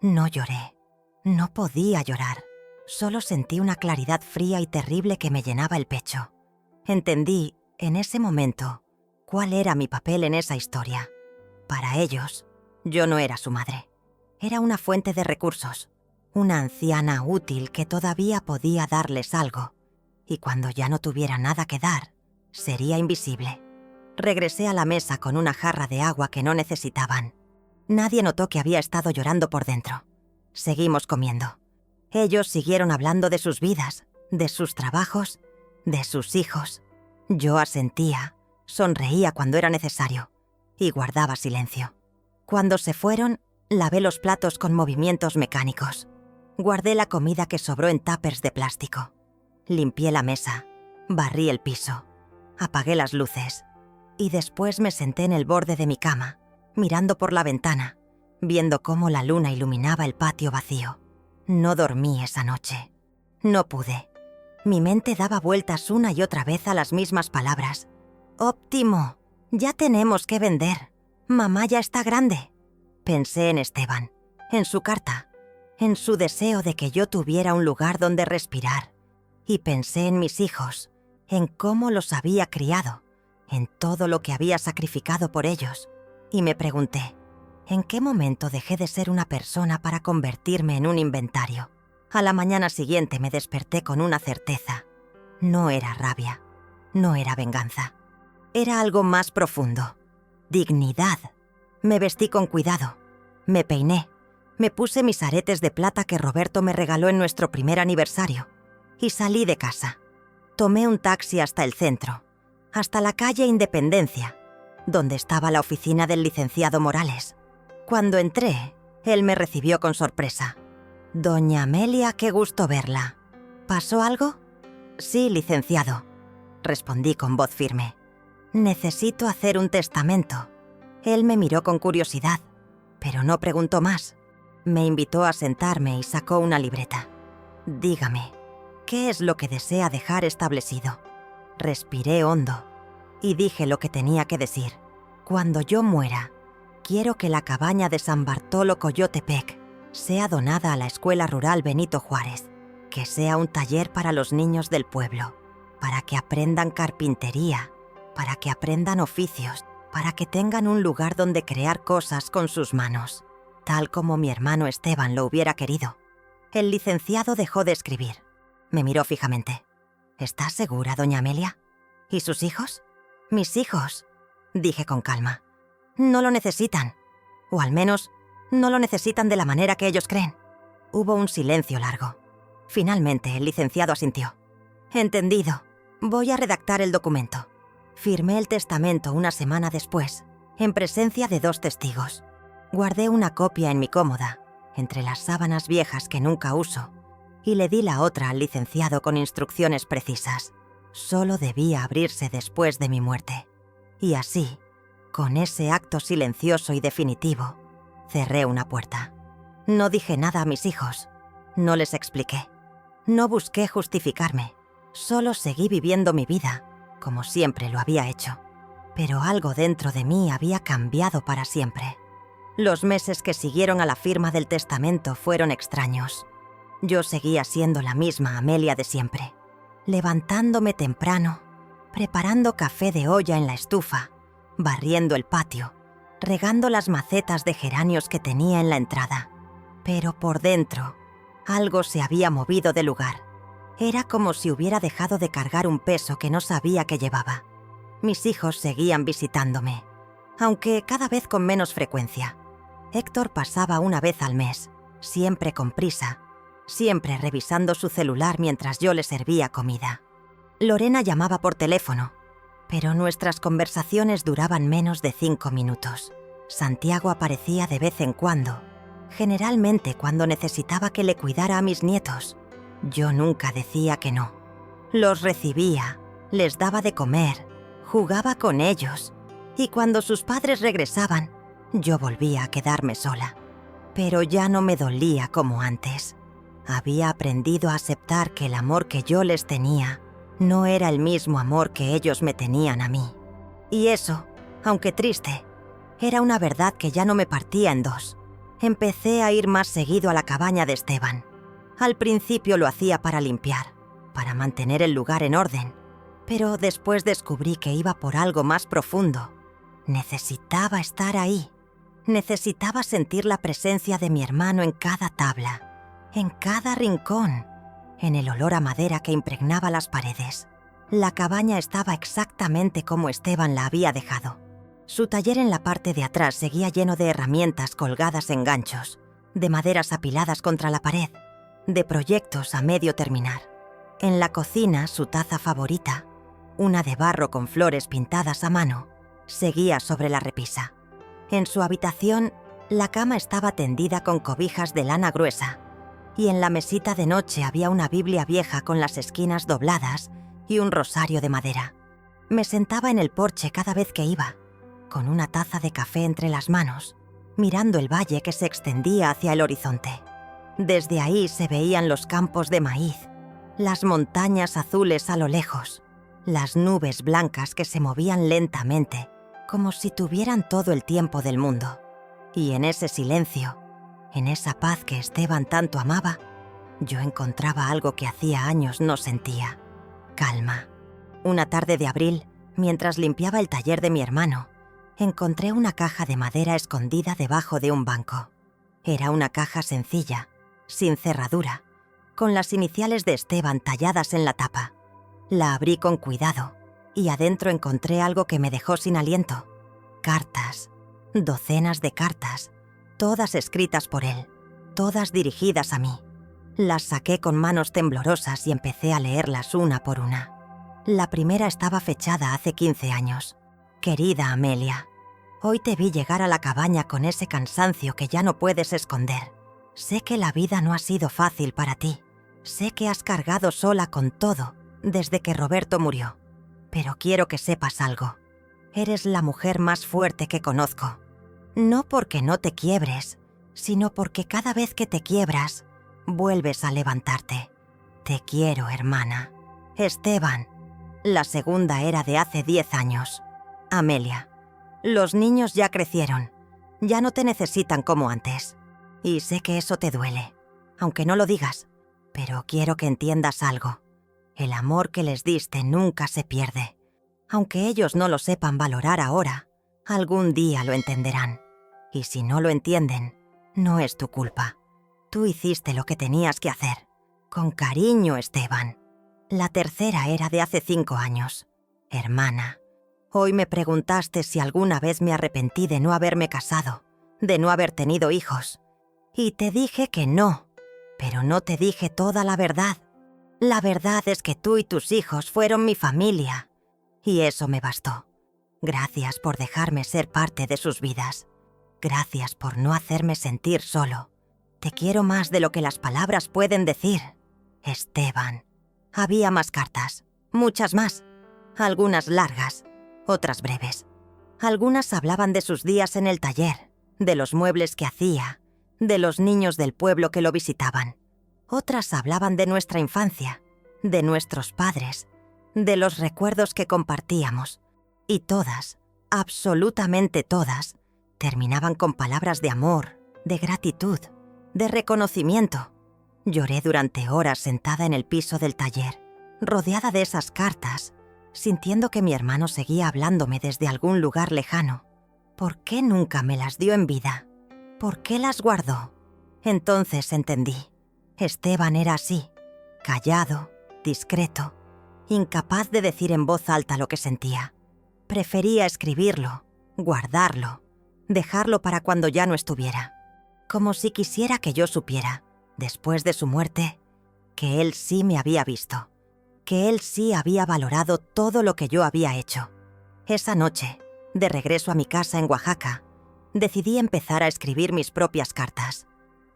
No lloré. No podía llorar. Solo sentí una claridad fría y terrible que me llenaba el pecho. Entendí, en ese momento, cuál era mi papel en esa historia. Para ellos, yo no era su madre. Era una fuente de recursos, una anciana útil que todavía podía darles algo, y cuando ya no tuviera nada que dar, sería invisible. Regresé a la mesa con una jarra de agua que no necesitaban. Nadie notó que había estado llorando por dentro. Seguimos comiendo. Ellos siguieron hablando de sus vidas, de sus trabajos, de sus hijos. Yo asentía, sonreía cuando era necesario y guardaba silencio. Cuando se fueron, lavé los platos con movimientos mecánicos. Guardé la comida que sobró en tuppers de plástico. Limpié la mesa, barrí el piso, apagué las luces y después me senté en el borde de mi cama, mirando por la ventana, viendo cómo la luna iluminaba el patio vacío. No dormí esa noche. No pude. Mi mente daba vueltas una y otra vez a las mismas palabras. «Óptimo, ya tenemos que vender. Mamá ya está grande». Pensé en Esteban, en su carta, en su deseo de que yo tuviera un lugar donde respirar. Y pensé en mis hijos, en cómo los había criado, en todo lo que había sacrificado por ellos. Y me pregunté, ¿en qué momento dejé de ser una persona para convertirme en un inventario? A la mañana siguiente me desperté con una certeza. No era rabia, no era venganza. Era algo más profundo. Dignidad. Me vestí con cuidado. Me peiné. Me puse mis aretes de plata que Roberto me regaló en nuestro primer aniversario. Y salí de casa. Tomé un taxi hasta el centro, hasta la calle Independencia, donde estaba la oficina del licenciado Morales. Cuando entré, él me recibió con sorpresa. «Doña Amelia, qué gusto verla. ¿Pasó algo?» «Sí, licenciado», respondí con voz firme. «Necesito hacer un testamento». Él me miró con curiosidad, pero no preguntó más. Me invitó a sentarme y sacó una libreta. «Dígame, ¿qué es lo que desea dejar establecido?» Respiré hondo y dije lo que tenía que decir. «Cuando yo muera, quiero que la cabaña de San Bartolo Coyotepec sea donada a la Escuela Rural Benito Juárez, que sea un taller para los niños del pueblo, para que aprendan carpintería, para que aprendan oficios, para que tengan un lugar donde crear cosas con sus manos, tal como mi hermano Esteban lo hubiera querido». El licenciado dejó de escribir. Me miró fijamente. «¿Estás segura, doña Amelia? ¿Y sus hijos?» «Mis hijos», dije con calma. «No lo necesitan. O al menos, no lo necesitan de la manera que ellos creen». Hubo un silencio largo. Finalmente, el licenciado asintió. «Entendido. Voy a redactar el documento». Firmé el testamento una semana después, en presencia de 2 testigos. Guardé una copia en mi cómoda, entre las sábanas viejas que nunca uso, y le di la otra al licenciado con instrucciones precisas. Solo debía abrirse después de mi muerte. Y así, con ese acto silencioso y definitivo, cerré una puerta. No dije nada a mis hijos. No les expliqué. No busqué justificarme. Solo seguí viviendo mi vida, como siempre lo había hecho. Pero algo dentro de mí había cambiado para siempre. Los meses que siguieron a la firma del testamento fueron extraños. Yo seguía siendo la misma Amelia de siempre, levantándome temprano, preparando café de olla en la estufa, barriendo el patio, regando las macetas de geranios que tenía en la entrada. Pero por dentro, algo se había movido de lugar. Era como si hubiera dejado de cargar un peso que no sabía que llevaba. Mis hijos seguían visitándome, aunque cada vez con menos frecuencia. Héctor pasaba una vez al mes, siempre con prisa, siempre revisando su celular mientras yo le servía comida. Lorena llamaba por teléfono, pero nuestras conversaciones duraban menos de 5 minutos. Santiago aparecía de vez en cuando, generalmente cuando necesitaba que le cuidara a mis nietos. Yo nunca decía que no. Los recibía, les daba de comer, jugaba con ellos, y cuando sus padres regresaban, yo volvía a quedarme sola. Pero ya no me dolía como antes. Había aprendido a aceptar que el amor que yo les tenía no era el mismo amor que ellos me tenían a mí. Y eso, aunque triste, era una verdad que ya no me partía en dos. Empecé a ir más seguido a la cabaña de Esteban. Al principio lo hacía para limpiar, para mantener el lugar en orden, pero después descubrí que iba por algo más profundo. Necesitaba estar ahí. Necesitaba sentir la presencia de mi hermano en cada tabla, en cada rincón, en el olor a madera que impregnaba las paredes. La cabaña estaba exactamente como Esteban la había dejado. Su taller en la parte de atrás seguía lleno de herramientas colgadas en ganchos, de maderas apiladas contra la pared, de proyectos a medio terminar. En la cocina, su taza favorita, una de barro con flores pintadas a mano, seguía sobre la repisa. En su habitación, la cama estaba tendida con cobijas de lana gruesa, y en la mesita de noche había una Biblia vieja con las esquinas dobladas y un rosario de madera. Me sentaba en el porche cada vez que iba, con una taza de café entre las manos, mirando el valle que se extendía hacia el horizonte. Desde ahí se veían los campos de maíz, las montañas azules a lo lejos, las nubes blancas que se movían lentamente, como si tuvieran todo el tiempo del mundo. Y en ese silencio, en esa paz que Esteban tanto amaba, yo encontraba algo que hacía años no sentía: calma. Una tarde de abril, mientras limpiaba el taller de mi hermano, encontré una caja de madera escondida debajo de un banco. Era una caja sencilla, sin cerradura, con las iniciales de Esteban talladas en la tapa. La abrí con cuidado y adentro encontré algo que me dejó sin aliento. Cartas, docenas de cartas, todas escritas por él, todas dirigidas a mí. Las saqué con manos temblorosas y empecé a leerlas una por una. La primera estaba fechada hace 15 años. Querida Amelia, hoy te vi llegar a la cabaña con ese cansancio que ya no puedes esconder. Sé que la vida no ha sido fácil para ti. Sé que has cargado sola con todo desde que Roberto murió. Pero quiero que sepas algo. Eres la mujer más fuerte que conozco. No porque no te quiebres, sino porque cada vez que te quiebras, vuelves a levantarte. Te quiero, hermana. Esteban. La segunda era de hace 10 años. Amelia. Los niños ya crecieron. Ya no te necesitan como antes. Y sé que eso te duele, aunque no lo digas. Pero quiero que entiendas algo. El amor que les diste nunca se pierde. Aunque ellos no lo sepan valorar ahora, algún día lo entenderán. Y si no lo entienden, no es tu culpa. Tú hiciste lo que tenías que hacer. Con cariño, Esteban. La tercera era de hace 5 años. Hermana, hoy me preguntaste si alguna vez me arrepentí de no haberme casado, de no haber tenido hijos. Y te dije que no, pero no te dije toda la verdad. La verdad es que tú y tus hijos fueron mi familia. Y eso me bastó. Gracias por dejarme ser parte de sus vidas. Gracias por no hacerme sentir solo. Te quiero más de lo que las palabras pueden decir. Esteban. Había más cartas, muchas más. Algunas largas, otras breves. Algunas hablaban de sus días en el taller, de los muebles que hacía, de los niños del pueblo que lo visitaban. Otras hablaban de nuestra infancia, de nuestros padres, de los recuerdos que compartíamos. Y todas, absolutamente todas, terminaban con palabras de amor, de gratitud, de reconocimiento. Lloré durante horas sentada en el piso del taller, rodeada de esas cartas, sintiendo que mi hermano seguía hablándome desde algún lugar lejano. ¿Por qué nunca me las dio en vida? ¿Por qué las guardó? Entonces entendí. Esteban era así, callado, discreto, incapaz de decir en voz alta lo que sentía. Prefería escribirlo, guardarlo, dejarlo para cuando ya no estuviera. Como si quisiera que yo supiera, después de su muerte, que él sí me había visto, que él sí había valorado todo lo que yo había hecho. Esa noche, de regreso a mi casa en Oaxaca, decidí empezar a escribir mis propias cartas,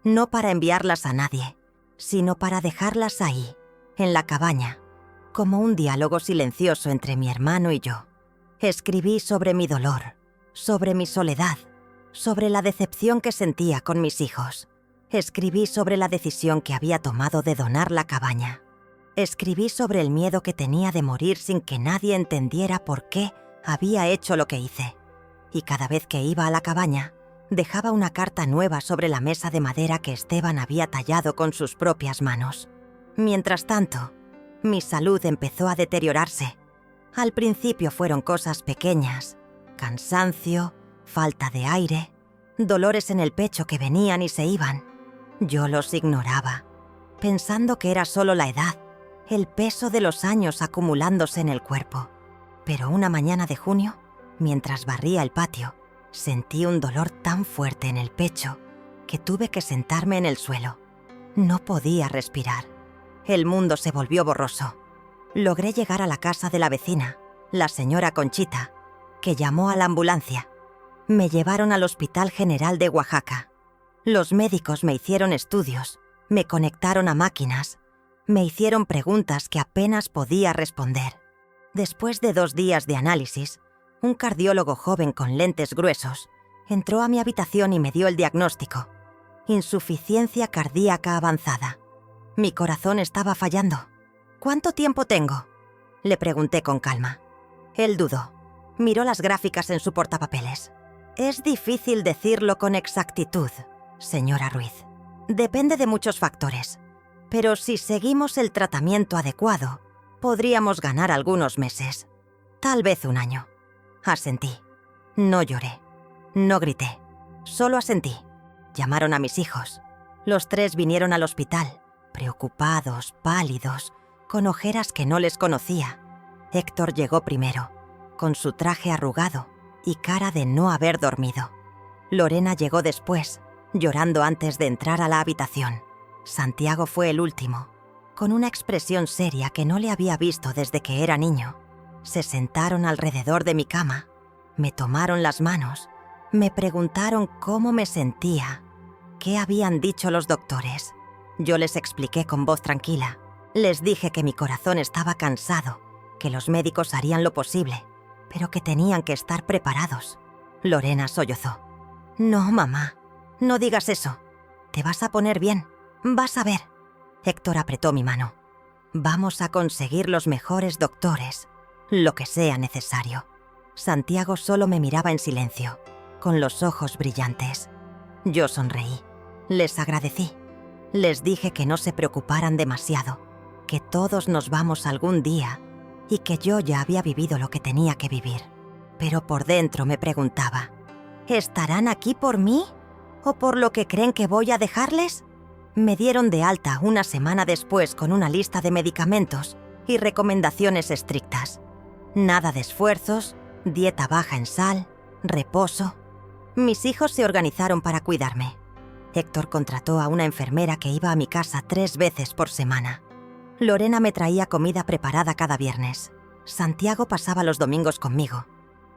no para enviarlas a nadie, sino para dejarlas ahí, en la cabaña, como un diálogo silencioso entre mi hermano y yo. Escribí sobre mi dolor, sobre mi soledad, sobre la decepción que sentía con mis hijos. Escribí sobre la decisión que había tomado de donar la cabaña. Escribí sobre el miedo que tenía de morir sin que nadie entendiera por qué había hecho lo que hice. Y cada vez que iba a la cabaña, dejaba una carta nueva sobre la mesa de madera que Esteban había tallado con sus propias manos. Mientras tanto, mi salud empezó a deteriorarse. Al principio fueron cosas pequeñas: cansancio, falta de aire, dolores en el pecho que venían y se iban. Yo los ignoraba, pensando que era solo la edad, el peso de los años acumulándose en el cuerpo. Pero una mañana de junio, Mientras barría el patio, sentí un dolor tan fuerte en el pecho que tuve que sentarme en el suelo. No podía respirar. El mundo se volvió borroso. Logré llegar a la casa de la vecina, la señora Conchita, que llamó a la ambulancia. Me llevaron al Hospital General de Oaxaca. Los médicos me hicieron estudios, me conectaron a máquinas, me hicieron preguntas que apenas podía responder. Después de 2 días de análisis, un cardiólogo joven con lentes gruesos entró a mi habitación y me dio el diagnóstico: insuficiencia cardíaca avanzada. Mi corazón estaba fallando. ¿Cuánto tiempo tengo?, le pregunté con calma. Él dudó. Miró las gráficas en su portapapeles. Es difícil decirlo con exactitud, señora Ruiz. Depende de muchos factores. Pero si seguimos el tratamiento adecuado, podríamos ganar algunos meses. Tal vez 1 año. Asentí. No lloré. No grité. Solo asentí. Llamaron a mis hijos. Los 3 vinieron al hospital, preocupados, pálidos, con ojeras que no les conocía. Héctor llegó primero, con su traje arrugado y cara de no haber dormido. Lorena llegó después, llorando antes de entrar a la habitación. Santiago fue el último, con una expresión seria que no le había visto desde que era niño. Se sentaron alrededor de mi cama, me tomaron las manos, me preguntaron cómo me sentía, qué habían dicho los doctores. Yo les expliqué con voz tranquila. Les dije que mi corazón estaba cansado, que los médicos harían lo posible, pero que tenían que estar preparados. Lorena sollozó. No, mamá, no digas eso. Te vas a poner bien, vas a ver. Héctor apretó mi mano. Vamos a conseguir los mejores doctores, lo que sea necesario. Santiago solo me miraba en silencio, con los ojos brillantes. Yo sonreí. Les agradecí. Les dije que no se preocuparan demasiado, que todos nos vamos algún día y que yo ya había vivido lo que tenía que vivir. Pero por dentro me preguntaba, ¿estarán aquí por mí o por lo que creen que voy a dejarles? Me dieron de alta 1 semana después con una lista de medicamentos y recomendaciones estrictas. Nada de esfuerzos, dieta baja en sal, reposo. Mis hijos se organizaron para cuidarme. Héctor contrató a una enfermera que iba a mi casa 3 veces por semana. Lorena me traía comida preparada cada viernes. Santiago pasaba los domingos conmigo,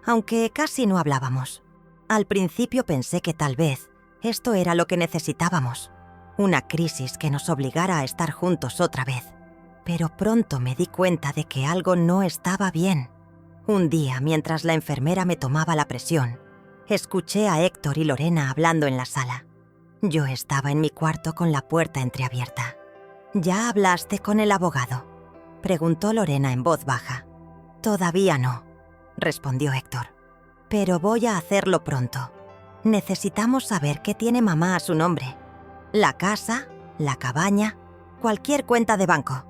aunque casi no hablábamos. Al principio pensé que tal vez esto era lo que necesitábamos, una crisis que nos obligara a estar juntos otra vez. Pero pronto me di cuenta de que algo no estaba bien. Un día, mientras la enfermera me tomaba la presión, escuché a Héctor y Lorena hablando en la sala. Yo estaba en mi cuarto con la puerta entreabierta. ¿Ya hablaste con el abogado?, preguntó Lorena en voz baja. Todavía no, respondió Héctor. Pero voy a hacerlo pronto. Necesitamos saber qué tiene mamá a su nombre. La casa, la cabaña, cualquier cuenta de banco.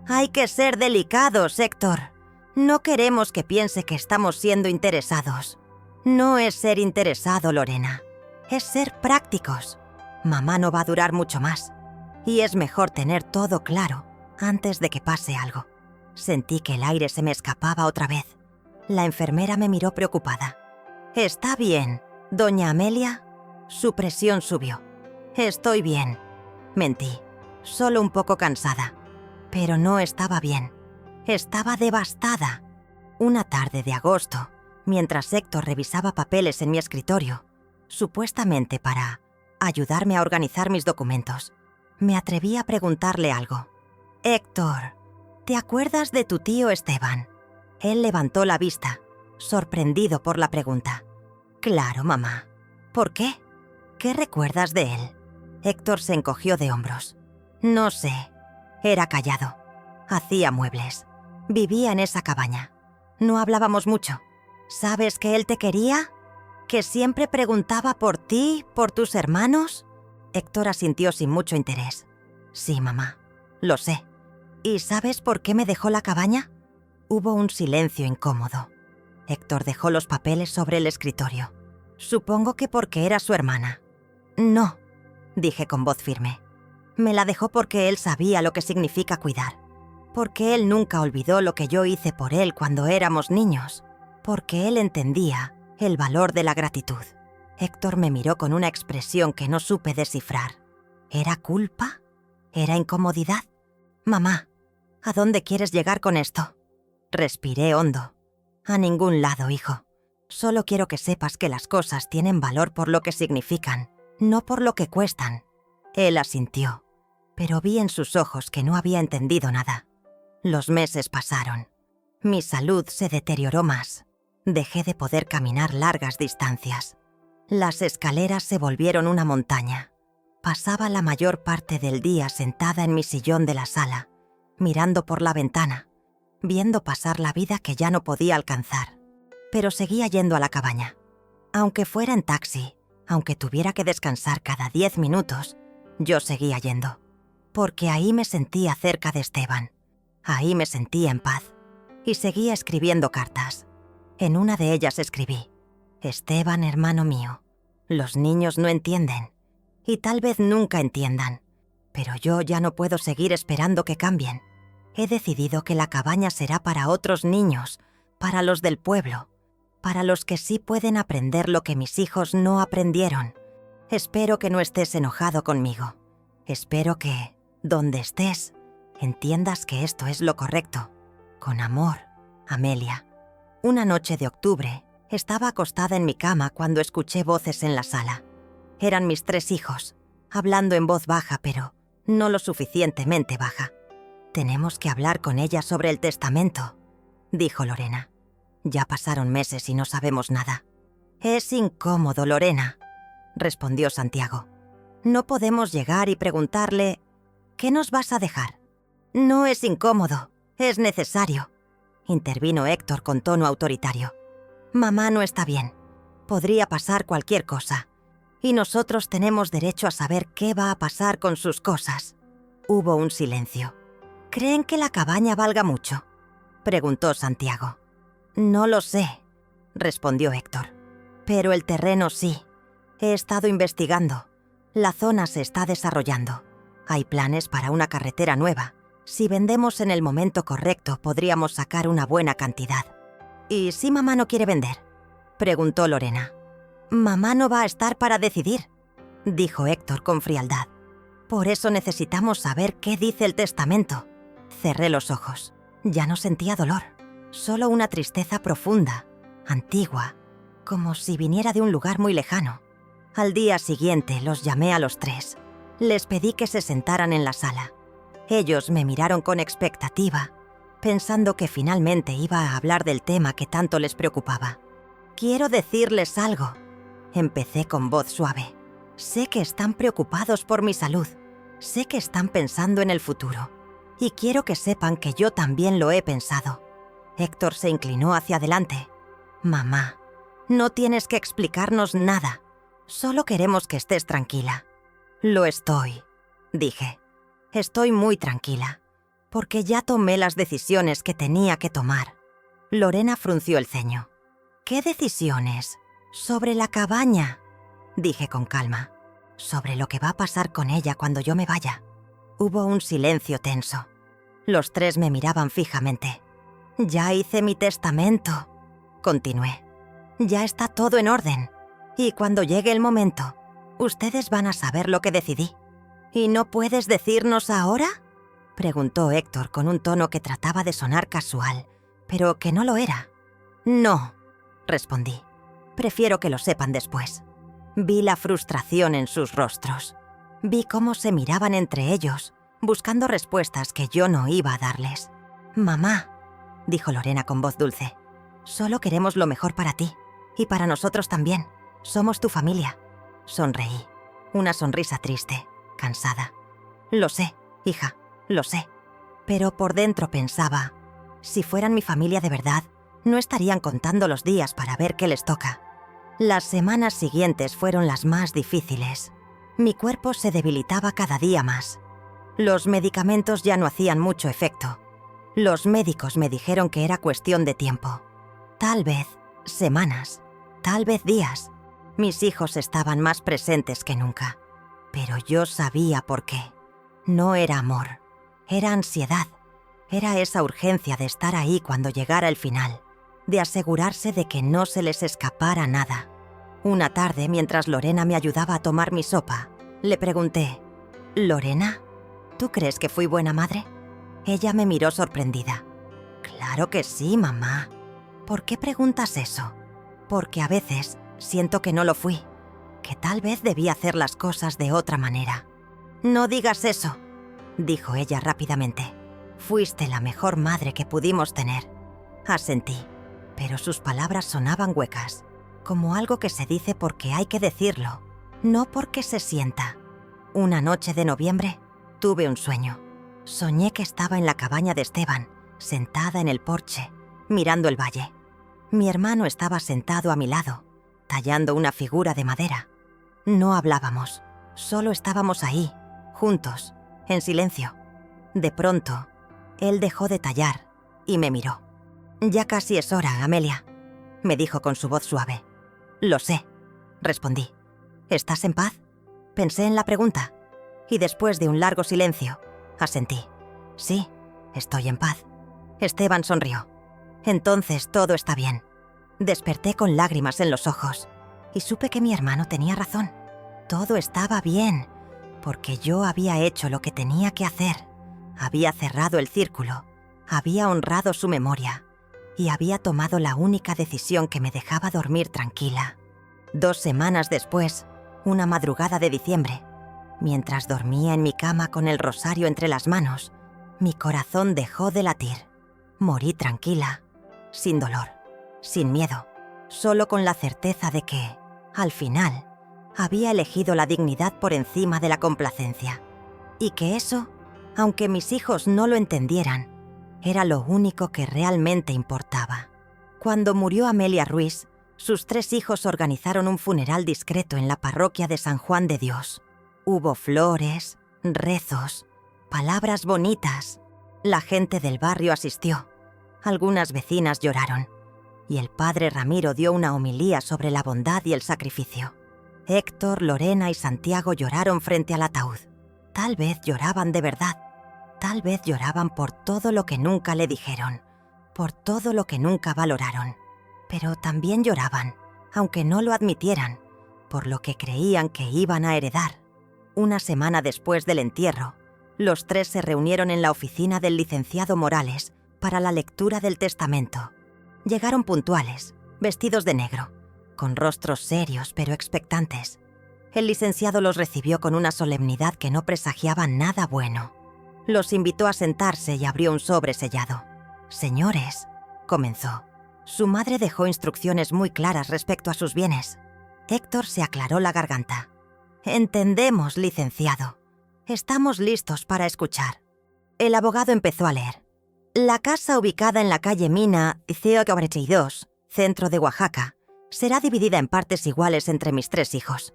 Hay que ser delicados, Héctor. No queremos que piense que estamos siendo interesados. No es ser interesado, Lorena. Es ser prácticos. Mamá no va a durar mucho más. Y es mejor tener todo claro antes de que pase algo. Sentí que el aire se me escapaba otra vez. La enfermera me miró preocupada. «Está bien, doña Amelia». Su presión subió. «Estoy bien». Mentí, solo un poco cansada. Pero no estaba bien. Estaba devastada. Una tarde de agosto, mientras Héctor revisaba papeles en mi escritorio, supuestamente para ayudarme a organizar mis documentos, me atreví a preguntarle algo. «Héctor, ¿te acuerdas de tu tío Esteban?». Él levantó la vista, sorprendido por la pregunta. «Claro, mamá. ¿Por qué? ¿Qué recuerdas de él?». Héctor se encogió de hombros. «No sé. Era callado. Hacía muebles. Vivía en esa cabaña. No hablábamos mucho. ¿Sabes que él te quería? ¿Que siempre preguntaba por ti, por tus hermanos?». Héctor asintió sin mucho interés. «Sí, mamá. Lo sé». «¿Y sabes por qué me dejó la cabaña?». Hubo un silencio incómodo. Héctor dejó los papeles sobre el escritorio. «Supongo que porque era su hermana». «No», dije con voz firme. «Me la dejó porque él sabía lo que significa cuidar. Porque él nunca olvidó lo que yo hice por él cuando éramos niños. porque él entendía el valor de la gratitud. Héctor me miró con una expresión que no supe descifrar. ¿Era culpa? ¿Era incomodidad? Mamá, ¿a dónde quieres llegar con esto? Respiré hondo. A ningún lado, hijo. Solo quiero que sepas que las cosas tienen valor por lo que significan, no por lo que cuestan. Él asintió, pero vi en sus ojos que no había entendido nada. Los meses pasaron. Mi salud se deterioró más. Dejé de poder caminar largas distancias. Las escaleras se volvieron una montaña. Pasaba la mayor parte del día sentada en mi sillón de la sala, mirando por la ventana, viendo pasar la vida que ya no podía alcanzar. Pero seguía yendo a la cabaña. Aunque fuera en taxi, aunque tuviera que descansar cada 10 minutos, yo seguía yendo. Porque ahí me sentía cerca de Esteban. Ahí me sentía en paz. Y seguía escribiendo cartas. En una de ellas escribí: Esteban, hermano mío, los niños no entienden. Y tal vez nunca entiendan. Pero yo ya no puedo seguir esperando que cambien. He decidido que la cabaña será para otros niños, para los del pueblo, para los que sí pueden aprender lo que mis hijos no aprendieron. Espero que no estés enojado conmigo. Espero que, donde estés, entiendas que esto es lo correcto. Con amor, Amelia. Una noche de octubre, estaba acostada en mi cama cuando escuché voces en la sala. Eran mis 3 hijos, hablando en voz baja, pero no lo suficientemente baja. «Tenemos que hablar con ella sobre el testamento», dijo Lorena. «Ya pasaron meses y no sabemos nada». «Es incómodo, Lorena», respondió Santiago. «No podemos llegar y preguntarle, ¿qué nos vas a dejar?» «No es incómodo, es necesario», intervino Héctor con tono autoritario. «Mamá no está bien. Podría pasar cualquier cosa. Y nosotros tenemos derecho a saber qué va a pasar con sus cosas». Hubo un silencio. «¿Creen que la cabaña valga mucho?», preguntó Santiago. «No lo sé», respondió Héctor. «Pero el terreno sí. He estado investigando. La zona se está desarrollando. Hay planes para una carretera nueva. Si vendemos en el momento correcto, podríamos sacar una buena cantidad». «¿Y si mamá no quiere vender?», preguntó Lorena. «Mamá no va a estar para decidir», dijo Héctor con frialdad. «Por eso necesitamos saber qué dice el testamento». Cerré los ojos. Ya no sentía dolor, solo una tristeza profunda, antigua, como si viniera de un lugar muy lejano. Al día siguiente los llamé a los 3. Les pedí que se sentaran en la sala. Ellos me miraron con expectativa, pensando que finalmente iba a hablar del tema que tanto les preocupaba. «Quiero decirles algo», empecé con voz suave. «Sé que están preocupados por mi salud. Sé que están pensando en el futuro. Y quiero que sepan que yo también lo he pensado». Héctor se inclinó hacia adelante. «Mamá, no tienes que explicarnos nada. Solo queremos que estés tranquila». «Lo estoy», dije. «Estoy muy tranquila, porque ya tomé las decisiones que tenía que tomar». Lorena frunció el ceño. «¿Qué decisiones?» «Sobre la cabaña», dije con calma. «Sobre lo que va a pasar con ella cuando yo me vaya». Hubo un silencio tenso. Los 3 me miraban fijamente. «Ya hice mi testamento», continué. «Ya está todo en orden. Y cuando llegue el momento, ustedes van a saber lo que decidí». «¿Y no puedes decirnos ahora?», preguntó Héctor con un tono que trataba de sonar casual, pero que no lo era. «No», respondí. «Prefiero que lo sepan después». Vi la frustración en sus rostros. Vi cómo se miraban entre ellos, buscando respuestas que yo no iba a darles. «Mamá», dijo Lorena con voz dulce, «solo queremos lo mejor para ti. Y para nosotros también. Somos tu familia». Sonreí. Una sonrisa triste, cansada. «Lo sé, hija, lo sé». Pero por dentro pensaba, si fueran mi familia de verdad, no estarían contando los días para ver qué les toca. Las semanas siguientes fueron las más difíciles. Mi cuerpo se debilitaba cada día más. Los medicamentos ya no hacían mucho efecto. Los médicos me dijeron que era cuestión de tiempo. Tal vez semanas, tal vez días. Mis hijos estaban más presentes que nunca. Pero yo sabía por qué. No era amor, era ansiedad. Era esa urgencia de estar ahí cuando llegara el final. de asegurarse de que no se les escapara nada. Una tarde, mientras Lorena me ayudaba a tomar mi sopa, le pregunté: «Lorena, ¿tú crees que fui buena madre?». Ella me miró sorprendida. «Claro que sí, mamá». «¿Por qué preguntas eso?». «Porque a veces siento que no lo fui, que tal vez debí hacer las cosas de otra manera». «No digas eso», dijo ella rápidamente. «Fuiste la mejor madre que pudimos tener». Asentí, pero sus palabras sonaban huecas, como algo que se dice porque hay que decirlo, no porque se sienta. Una noche de noviembre tuve un sueño. Soñé que estaba en la cabaña de Esteban, sentada en el porche, mirando el valle. Mi hermano estaba sentado a mi lado, tallando una figura de madera. No hablábamos, solo estábamos ahí, juntos, en silencio. De pronto, él dejó de tallar y me miró. «Ya casi es hora, Amelia», me dijo con su voz suave. «Lo sé», respondí. «¿Estás en paz?». Pensé en la pregunta, y después de un largo silencio, asentí. «Sí, estoy en paz». Esteban sonrió. «Entonces todo está bien». Desperté con lágrimas en los ojos, y supe que mi hermano tenía razón. Todo estaba bien, porque yo había hecho lo que tenía que hacer. Había cerrado el círculo, había honrado su memoria, y había tomado la única decisión que me dejaba dormir tranquila. 2 semanas después, una madrugada de diciembre, mientras dormía en mi cama con el rosario entre las manos, mi corazón dejó de latir. Morí tranquila, sin dolor, sin miedo, solo con la certeza de que, al final, había elegido la dignidad por encima de la complacencia. Y que eso, aunque mis hijos no lo entendieran, era lo único que realmente importaba. Cuando murió Amelia Ruiz, sus 3 hijos organizaron un funeral discreto en la parroquia de San Juan de Dios. Hubo flores, rezos, palabras bonitas. La gente del barrio asistió. Algunas vecinas lloraron. Y el padre Ramiro dio una homilía sobre la bondad y el sacrificio. Héctor, Lorena y Santiago lloraron frente al ataúd. Tal vez lloraban de verdad. Tal vez lloraban por todo lo que nunca le dijeron, por todo lo que nunca valoraron. Pero también lloraban, aunque no lo admitieran, por lo que creían que iban a heredar. Una semana después del entierro, los 3 se reunieron en la oficina del licenciado Morales para la lectura del testamento. Llegaron puntuales, vestidos de negro, con rostros serios pero expectantes. El licenciado los recibió con una solemnidad que no presagiaba nada bueno. Los invitó a sentarse y abrió un sobre sellado. «Señores», comenzó. Su madre dejó instrucciones muy claras respecto a sus bienes. Héctor se aclaró la garganta. «Entendemos, licenciado. Estamos listos para escuchar». El abogado empezó a leer. «La casa ubicada en la calle Mina, 42, centro de Oaxaca, será dividida en partes iguales entre mis 3 hijos,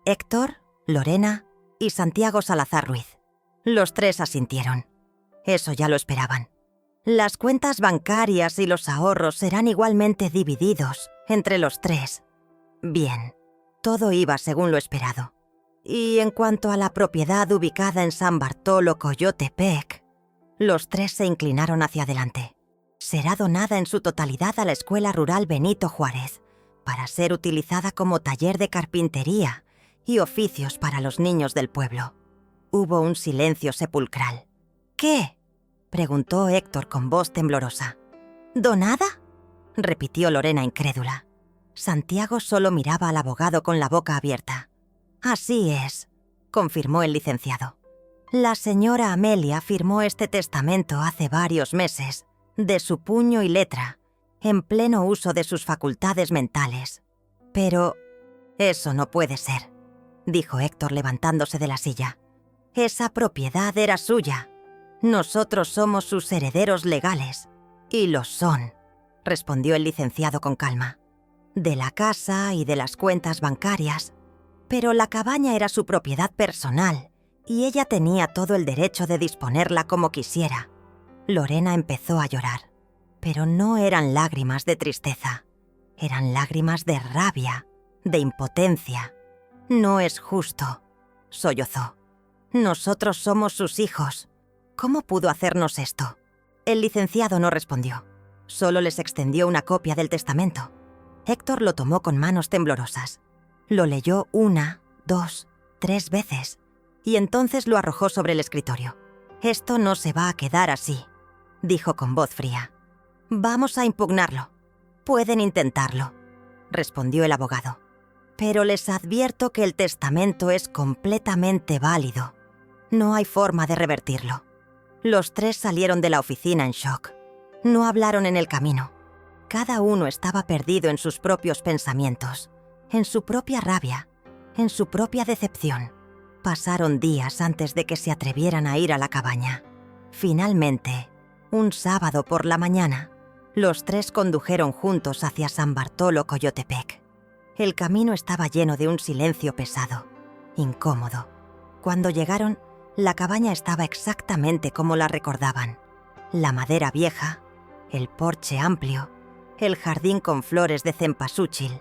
Héctor, Lorena y Santiago Salazar Ruiz». Los 3 asintieron. Eso ya lo esperaban. «Las cuentas bancarias y los ahorros serán igualmente divididos entre los 3. Bien, todo iba según lo esperado. Y en cuanto a la propiedad ubicada en San Bartolo, Coyotepec, los 3 se inclinaron hacia adelante. «Será donada en su totalidad a la Escuela Rural Benito Juárez, para ser utilizada como taller de carpintería y oficios para los niños del pueblo». Hubo un silencio sepulcral. «¿Qué?», preguntó Héctor con voz temblorosa. «¿Donada?», repitió Lorena incrédula. Santiago solo miraba al abogado con la boca abierta. «Así es», confirmó el licenciado. «La señora Amelia firmó este testamento hace varios meses, de su puño y letra, en pleno uso de sus facultades mentales. Pero eso no puede ser», dijo Héctor levantándose de la silla. «Esa propiedad era suya. Nosotros somos sus herederos legales. Y lo son», respondió el licenciado con calma. «De la casa y de las cuentas bancarias. Pero la cabaña era su propiedad personal, y ella tenía todo el derecho de disponerla como quisiera». Lorena empezó a llorar, pero no eran lágrimas de tristeza. Eran lágrimas de rabia, de impotencia. «No es justo», sollozó. «Nosotros somos sus hijos. ¿Cómo pudo hacernos esto?». El licenciado no respondió. Solo les extendió una copia del testamento. Héctor lo tomó con manos temblorosas. Lo leyó 1, 2, 3 veces y entonces lo arrojó sobre el escritorio. «Esto no se va a quedar así», dijo con voz fría. «Vamos a impugnarlo. Pueden intentarlo», respondió el abogado. «Pero les advierto que el testamento es completamente válido. No hay forma de revertirlo». Los 3 salieron de la oficina en shock. No hablaron en el camino. Cada uno estaba perdido en sus propios pensamientos, en su propia rabia, en su propia decepción. Pasaron días antes de que se atrevieran a ir a la cabaña. Finalmente, un sábado por la mañana, los 3 condujeron juntos hacia San Bartolo, Coyotepec. El camino estaba lleno de un silencio pesado, incómodo. Cuando llegaron, la cabaña estaba exactamente como la recordaban. La madera vieja, el porche amplio, el jardín con flores de cempasúchil.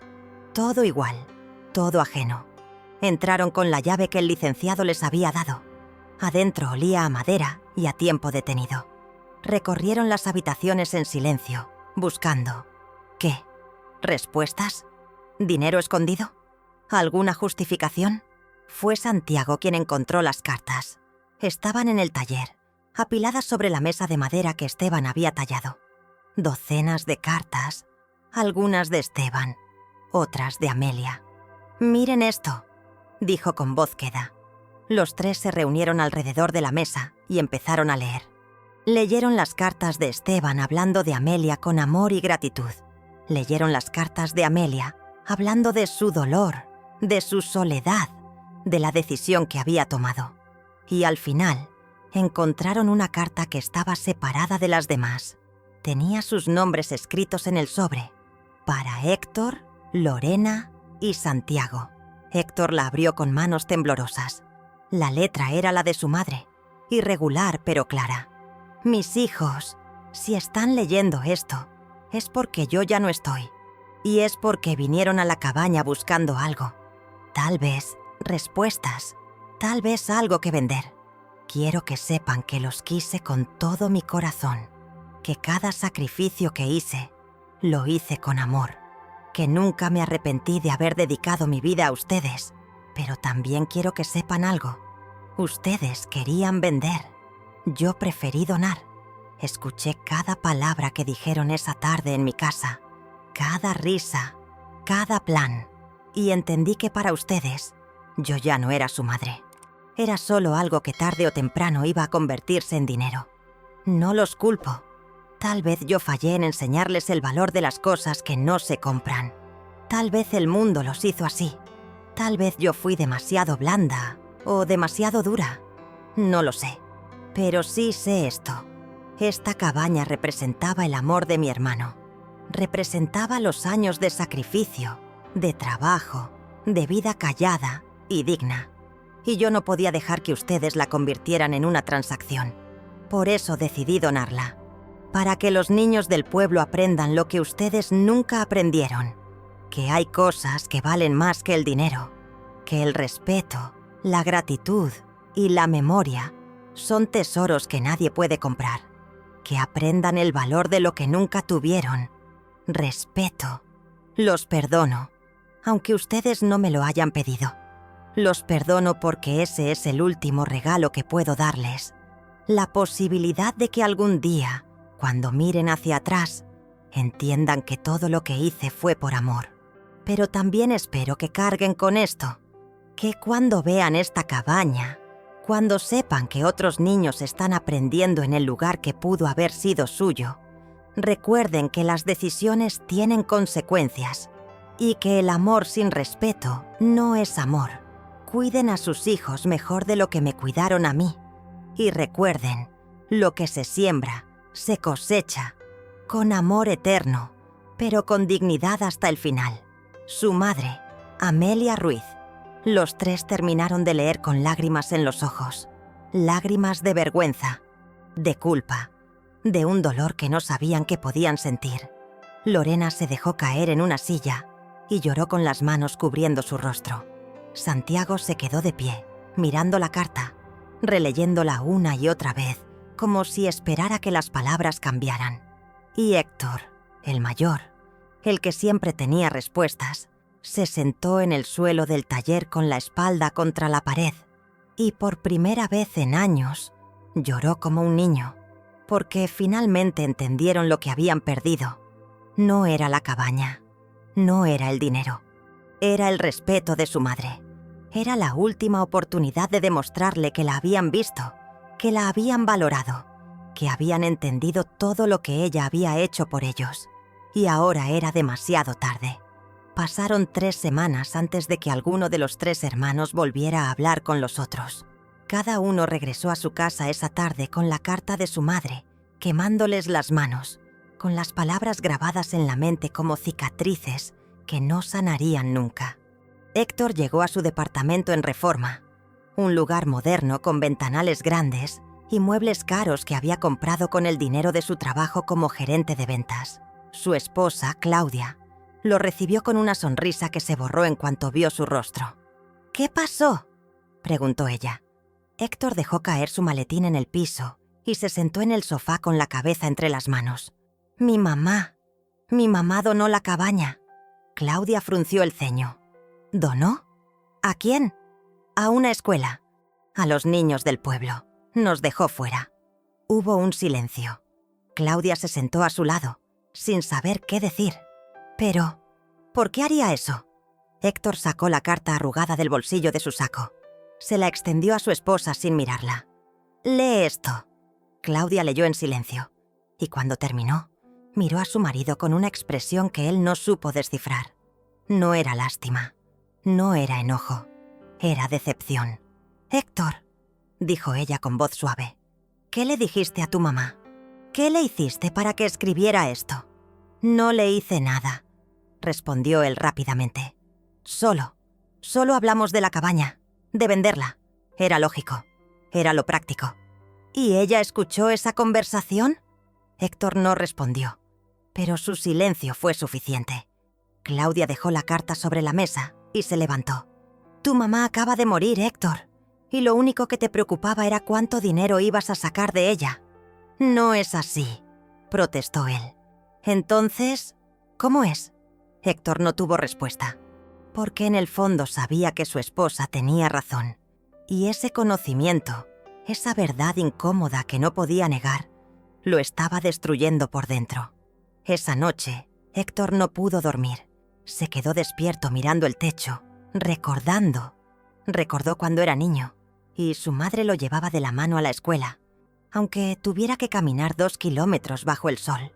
Todo igual, todo ajeno. Entraron con la llave que el licenciado les había dado. Adentro olía a madera y a tiempo detenido. Recorrieron las habitaciones en silencio, buscando. ¿Qué? ¿Respuestas? ¿Dinero escondido? ¿Alguna justificación? Fue Santiago quien encontró las cartas. Estaban en el taller, apiladas sobre la mesa de madera que Esteban había tallado. Docenas de cartas, algunas de Esteban, otras de Amelia. «Miren esto», dijo con voz queda. Los 3 se reunieron alrededor de la mesa y empezaron a leer. Leyeron las cartas de Esteban hablando de Amelia con amor y gratitud. Leyeron las cartas de Amelia hablando de su dolor, de su soledad, de la decisión que había tomado. Y al final, encontraron una carta que estaba separada de las demás. Tenía sus nombres escritos en el sobre. Para Héctor, Lorena y Santiago. Héctor la abrió con manos temblorosas. La letra era la de su madre, irregular pero clara. «Mis hijos, si están leyendo esto, es porque yo ya no estoy. Y es porque vinieron a la cabaña buscando algo. Tal vez respuestas, tal vez algo que vender. Quiero que sepan que los quise con todo mi corazón, que cada sacrificio que hice, lo hice con amor, que nunca me arrepentí de haber dedicado mi vida a ustedes, pero también quiero que sepan algo. Ustedes querían vender, yo preferí donar. Escuché cada palabra que dijeron esa tarde en mi casa, cada risa, cada plan, y entendí que para ustedes, yo ya no era su madre. Era solo algo que tarde o temprano iba a convertirse en dinero. No los culpo. Tal vez yo fallé en enseñarles el valor de las cosas que no se compran. Tal vez el mundo los hizo así. Tal vez yo fui demasiado blanda o demasiado dura. No lo sé. Pero sí sé esto. Esta cabaña representaba el amor de mi hermano. Representaba los años de sacrificio, de trabajo, de vida callada y digna. Y yo no podía dejar que ustedes la convirtieran en una transacción. Por eso decidí donarla. Para que los niños del pueblo aprendan lo que ustedes nunca aprendieron. Que hay cosas que valen más que el dinero. Que el respeto, la gratitud y la memoria son tesoros que nadie puede comprar. Que aprendan el valor de lo que nunca tuvieron. Respeto. Los perdono, aunque ustedes no me lo hayan pedido. Los perdono porque ese es el último regalo que puedo darles. La posibilidad de que algún día, cuando miren hacia atrás, entiendan que todo lo que hice fue por amor. Pero también espero que carguen con esto, que cuando vean esta cabaña, cuando sepan que otros niños están aprendiendo en el lugar que pudo haber sido suyo, recuerden que las decisiones tienen consecuencias y que el amor sin respeto no es amor. Cuiden a sus hijos mejor de lo que me cuidaron a mí. Y recuerden, lo que se siembra, se cosecha, con amor eterno, pero con dignidad hasta el final. Su madre, Amelia Ruiz. Los 3 terminaron de leer con lágrimas en los ojos. Lágrimas de vergüenza, de culpa, de un dolor que no sabían que podían sentir. Lorena se dejó caer en una silla y lloró con las manos cubriendo su rostro. Santiago se quedó de pie, mirando la carta, releyéndola una y otra vez, como si esperara que las palabras cambiaran. Y Héctor, el mayor, el que siempre tenía respuestas, se sentó en el suelo del taller con la espalda contra la pared y por primera vez en años lloró como un niño, porque finalmente entendieron lo que habían perdido. No era la cabaña, no era el dinero, era el respeto de su madre. Era la última oportunidad de demostrarle que la habían visto, que la habían valorado, que habían entendido todo lo que ella había hecho por ellos. Y ahora era demasiado tarde. Pasaron 3 semanas antes de que alguno de los 3 hermanos volviera a hablar con los otros. Cada uno regresó a su casa esa tarde con la carta de su madre, quemándoles las manos, con las palabras grabadas en la mente como cicatrices que no sanarían nunca. Héctor llegó a su departamento en Reforma, un lugar moderno con ventanales grandes y muebles caros que había comprado con el dinero de su trabajo como gerente de ventas. Su esposa, Claudia, lo recibió con una sonrisa que se borró en cuanto vio su rostro. «¿Qué pasó?», preguntó ella. Héctor dejó caer su maletín en el piso y se sentó en el sofá con la cabeza entre las manos. Mi mamá donó la cabaña». Claudia frunció el ceño. «¿Donó? ¿A quién?». «A una escuela. A los niños del pueblo. Nos dejó fuera». Hubo un silencio. Claudia se sentó a su lado, sin saber qué decir. «Pero, ¿por qué haría eso?». Héctor sacó la carta arrugada del bolsillo de su saco. Se la extendió a su esposa sin mirarla. «Lee esto». Claudia leyó en silencio, y cuando terminó, miró a su marido con una expresión que él no supo descifrar. No era lástima, no era enojo, era decepción. «Héctor», dijo ella con voz suave, «¿qué le dijiste a tu mamá? ¿Qué le hiciste para que escribiera esto?». «No le hice nada», respondió él rápidamente. Solo hablamos de la cabaña, de venderla. Era lógico, era lo práctico». «¿Y ella escuchó esa conversación?». Héctor no respondió, pero su silencio fue suficiente. Claudia dejó la carta sobre la mesa y se levantó. «Tu mamá acaba de morir, Héctor, y lo único que te preocupaba era cuánto dinero ibas a sacar de ella». «No es así», protestó él. «Entonces, ¿cómo es?». Héctor no tuvo respuesta, porque en el fondo sabía que su esposa tenía razón, y ese conocimiento, esa verdad incómoda que no podía negar, lo estaba destruyendo por dentro. Esa noche, Héctor no pudo dormir. Se quedó despierto mirando el techo, recordó cuando era niño, y su madre lo llevaba de la mano a la escuela, aunque tuviera que caminar 2 kilómetros bajo el sol.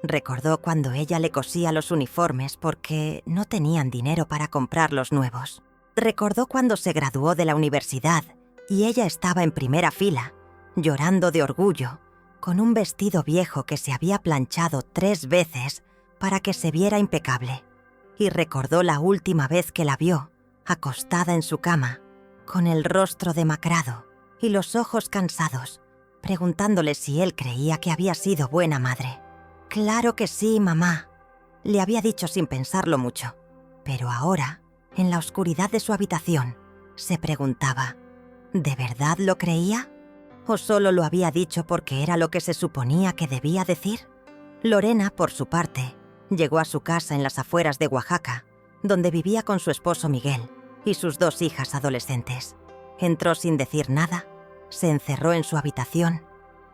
Recordó cuando ella le cosía los uniformes porque no tenían dinero para comprar los nuevos. Recordó cuando se graduó de la universidad y ella estaba en primera fila, llorando de orgullo, con un vestido viejo que se había planchado 3 veces para que se viera impecable. Y recordó la última vez que la vio, acostada en su cama, con el rostro demacrado y los ojos cansados, preguntándole si él creía que había sido buena madre. «Claro que sí, mamá», le había dicho sin pensarlo mucho. Pero ahora, en la oscuridad de su habitación, se preguntaba, ¿de verdad lo creía? ¿O solo lo había dicho porque era lo que se suponía que debía decir? Lorena, por su parte, llegó a su casa en las afueras de Oaxaca, donde vivía con su esposo Miguel y sus 2 hijas adolescentes. Entró sin decir nada, se encerró en su habitación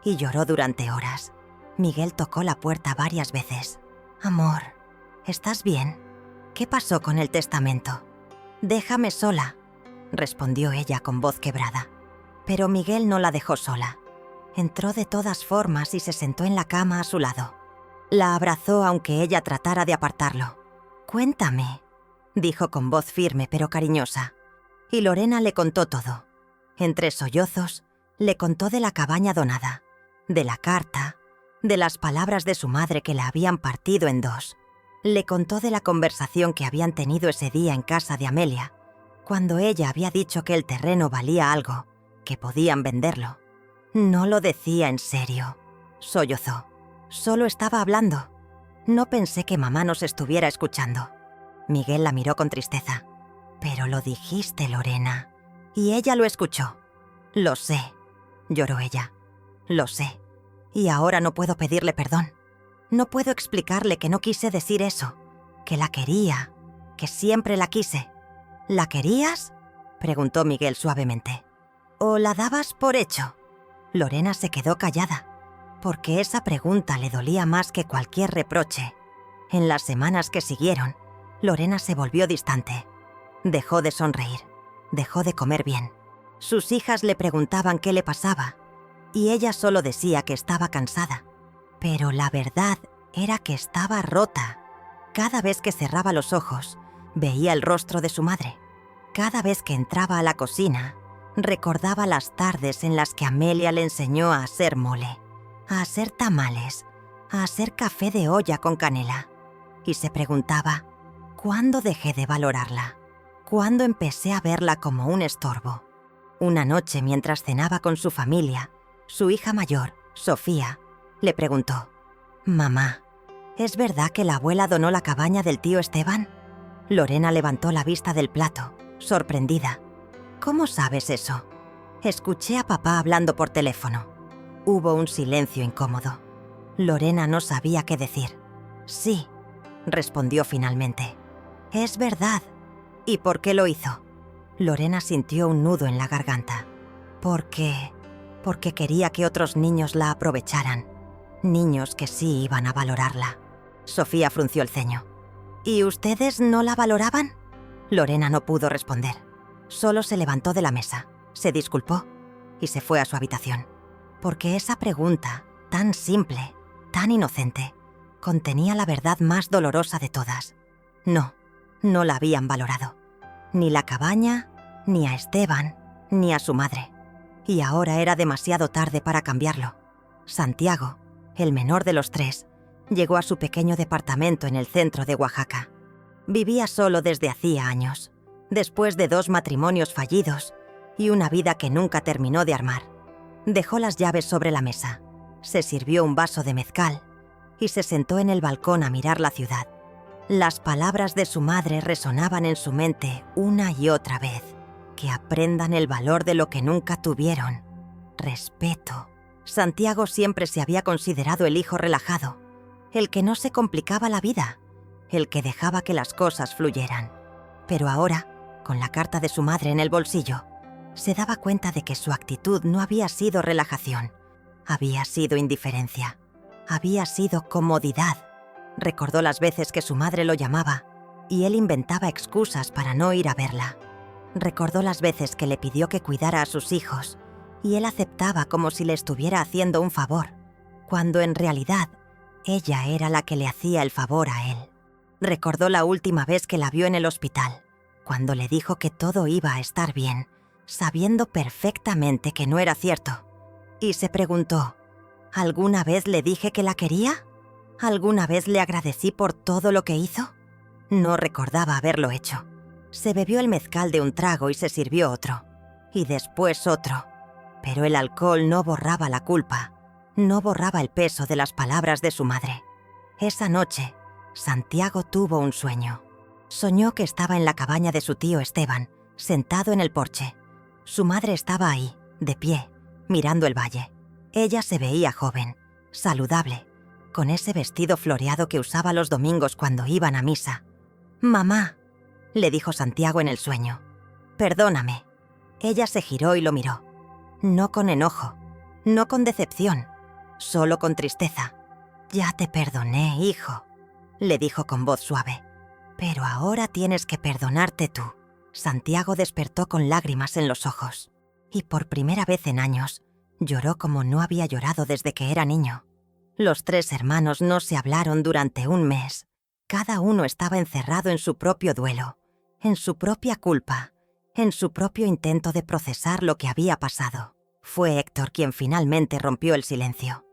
y lloró durante horas. Miguel tocó la puerta varias veces. «Amor, ¿estás bien? ¿Qué pasó con el testamento?». «Déjame sola», respondió ella con voz quebrada. Pero Miguel no la dejó sola. Entró de todas formas y se sentó en la cama a su lado. La abrazó aunque ella tratara de apartarlo. «Cuéntame», dijo con voz firme pero cariñosa. Y Lorena le contó todo. Entre sollozos, le contó de la cabaña donada, de la carta, de las palabras de su madre que la habían partido en 2. Le contó de la conversación que habían tenido ese día en casa de Amelia, cuando ella había dicho que el terreno valía algo, que podían venderlo. «No lo decía en serio», sollozó. «Solo estaba hablando. No pensé que mamá nos estuviera escuchando». Miguel la miró con tristeza. «Pero lo dijiste, Lorena. Y ella lo escuchó». «Lo sé», lloró ella. «Lo sé. Y ahora no puedo pedirle perdón. No puedo explicarle que no quise decir eso, que la quería, que siempre la quise. ¿La querías?, preguntó Miguel suavemente. ¿O la dabas por hecho? Lorena se quedó callada, porque esa pregunta le dolía más que cualquier reproche. En las semanas que siguieron, Lorena se volvió distante. Dejó de sonreír, dejó de comer bien. Sus hijas le preguntaban qué le pasaba, y ella solo decía que estaba cansada. Pero la verdad era que estaba rota. Cada vez que cerraba los ojos, veía el rostro de su madre. Cada vez que entraba a la cocina, recordaba las tardes en las que Amelia le enseñó a hacer mole, a hacer tamales, a hacer café de olla con canela. Y se preguntaba, ¿cuándo dejé de valorarla? ¿Cuándo empecé a verla como un estorbo? Una noche, mientras cenaba con su familia, su hija mayor, Sofía, le preguntó, «Mamá, ¿es verdad que la abuela donó la cabaña del tío Esteban?» Lorena levantó la vista del plato, sorprendida. «¿Cómo sabes eso?» «Escuché a papá hablando por teléfono». Hubo un silencio incómodo. Lorena no sabía qué decir. «Sí», respondió finalmente. «Es verdad». «¿Y por qué lo hizo?» Lorena sintió un nudo en la garganta. Porque quería que otros niños la aprovecharan. Niños que sí iban a valorarla. Sofía frunció el ceño. ¿Y ustedes no la valoraban? Lorena no pudo responder. Solo se levantó de la mesa, se disculpó y se fue a su habitación. Porque esa pregunta, tan simple, tan inocente, contenía la verdad más dolorosa de todas. No la habían valorado. Ni la cabaña, ni a Esteban, ni a su madre. Y ahora era demasiado tarde para cambiarlo. Santiago, el menor de los tres, llegó a su pequeño departamento en el centro de Oaxaca. Vivía solo desde hacía años, después de 2 matrimonios fallidos y una vida que nunca terminó de armar. Dejó las llaves sobre la mesa, se sirvió un vaso de mezcal y se sentó en el balcón a mirar la ciudad. Las palabras de su madre resonaban en su mente una y otra vez. Que aprendan el valor de lo que nunca tuvieron. Respeto. Santiago siempre se había considerado el hijo relajado, el que no se complicaba la vida, el que dejaba que las cosas fluyeran. Pero ahora, con la carta de su madre en el bolsillo, se daba cuenta de que su actitud no había sido relajación, había sido indiferencia, había sido comodidad. Recordó las veces que su madre lo llamaba y él inventaba excusas para no ir a verla. Recordó las veces que le pidió que cuidara a sus hijos y él aceptaba como si le estuviera haciendo un favor, cuando en realidad ella era la que le hacía el favor a él. Recordó la última vez que la vio en el hospital, cuando le dijo que todo iba a estar bien, sabiendo perfectamente que no era cierto. Y se preguntó, ¿alguna vez le dije que la quería? ¿Alguna vez le agradecí por todo lo que hizo? No recordaba haberlo hecho. Se bebió el mezcal de un trago y se sirvió otro. Y después otro. Pero el alcohol no borraba la culpa. No borraba el peso de las palabras de su madre. Esa noche, Santiago tuvo un sueño. Soñó que estaba en la cabaña de su tío Esteban, sentado en el porche. Su madre estaba ahí, de pie, mirando el valle. Ella se veía joven, saludable, con ese vestido floreado que usaba los domingos cuando iban a misa. «Mamá», le dijo Santiago en el sueño, «perdóname». Ella se giró y lo miró. No con enojo, no con decepción, solo con tristeza. «Ya te perdoné, hijo», le dijo con voz suave. «Pero ahora tienes que perdonarte tú». Santiago despertó con lágrimas en los ojos. Y por primera vez en años, lloró como no había llorado desde que era niño. Los 3 hermanos no se hablaron durante un mes. Cada uno estaba encerrado en su propio duelo, en su propia culpa, en su propio intento de procesar lo que había pasado. Fue Héctor quien finalmente rompió el silencio.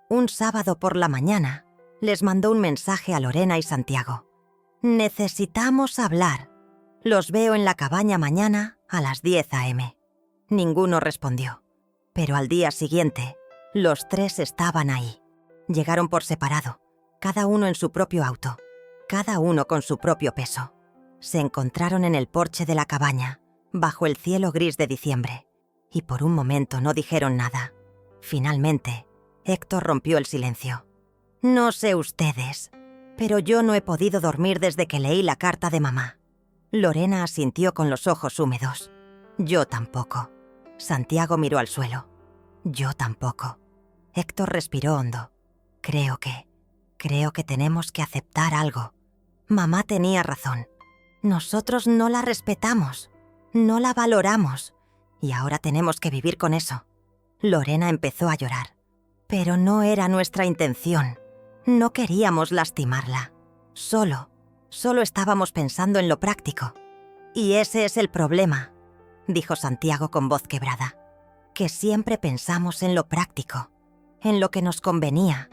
Un sábado por la mañana, les mandó un mensaje a Lorena y Santiago. «Necesitamos hablar. Los veo en la cabaña mañana a las 10 a.m». Ninguno respondió. Pero al día siguiente, los 3 estaban ahí. Llegaron por separado, cada uno en su propio auto, cada uno con su propio peso. Se encontraron en el porche de la cabaña, bajo el cielo gris de diciembre, y por un momento no dijeron nada. Finalmente, Héctor rompió el silencio. No sé ustedes, pero yo no he podido dormir desde que leí la carta de mamá. Lorena asintió con los ojos húmedos. Yo tampoco. Santiago miró al suelo. Yo tampoco. Héctor respiró hondo. Creo que tenemos que aceptar algo. Mamá tenía razón. Nosotros no la respetamos, no la valoramos, y ahora tenemos que vivir con eso. Lorena empezó a llorar. Pero no era nuestra intención. No queríamos lastimarla. Solo estábamos pensando en lo práctico. Y ese es el problema, dijo Santiago con voz quebrada. Que siempre pensamos en lo práctico, en lo que nos convenía,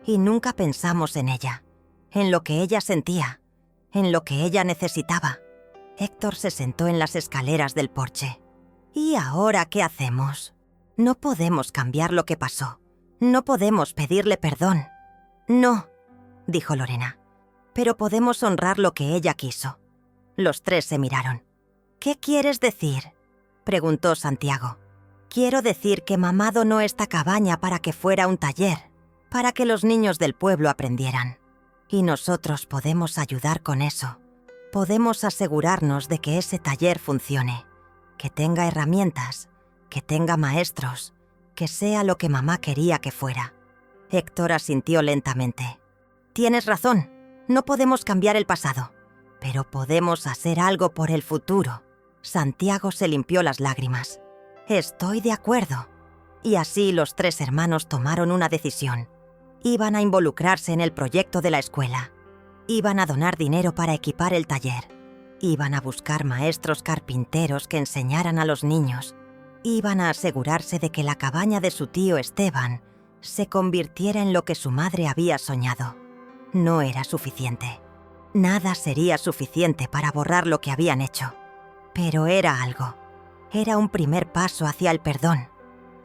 y nunca pensamos en ella, en lo que ella sentía, en lo que ella necesitaba. Héctor se sentó en las escaleras del porche. ¿Y ahora qué hacemos? No podemos cambiar lo que pasó. No podemos pedirle perdón. No, dijo Lorena, pero podemos honrar lo que ella quiso. Los tres se miraron. ¿Qué quieres decir?, preguntó Santiago. Quiero decir que mamá donó esta cabaña para que fuera un taller, para que los niños del pueblo aprendieran. Y nosotros podemos ayudar con eso. Podemos asegurarnos de que ese taller funcione, que tenga herramientas, que tenga maestros, que sea lo que mamá quería que fuera. Héctor asintió lentamente. Tienes razón, no podemos cambiar el pasado, pero podemos hacer algo por el futuro. Santiago se limpió las lágrimas. Estoy de acuerdo. Y así los tres hermanos tomaron una decisión. Iban a involucrarse en el proyecto de la escuela. Iban a donar dinero para equipar el taller. Iban a buscar maestros carpinteros que enseñaran a los niños. Iban a asegurarse de que la cabaña de su tío Esteban se convirtiera en lo que su madre había soñado. No era suficiente. Nada sería suficiente para borrar lo que habían hecho. Pero era algo. Era un primer paso hacia el perdón,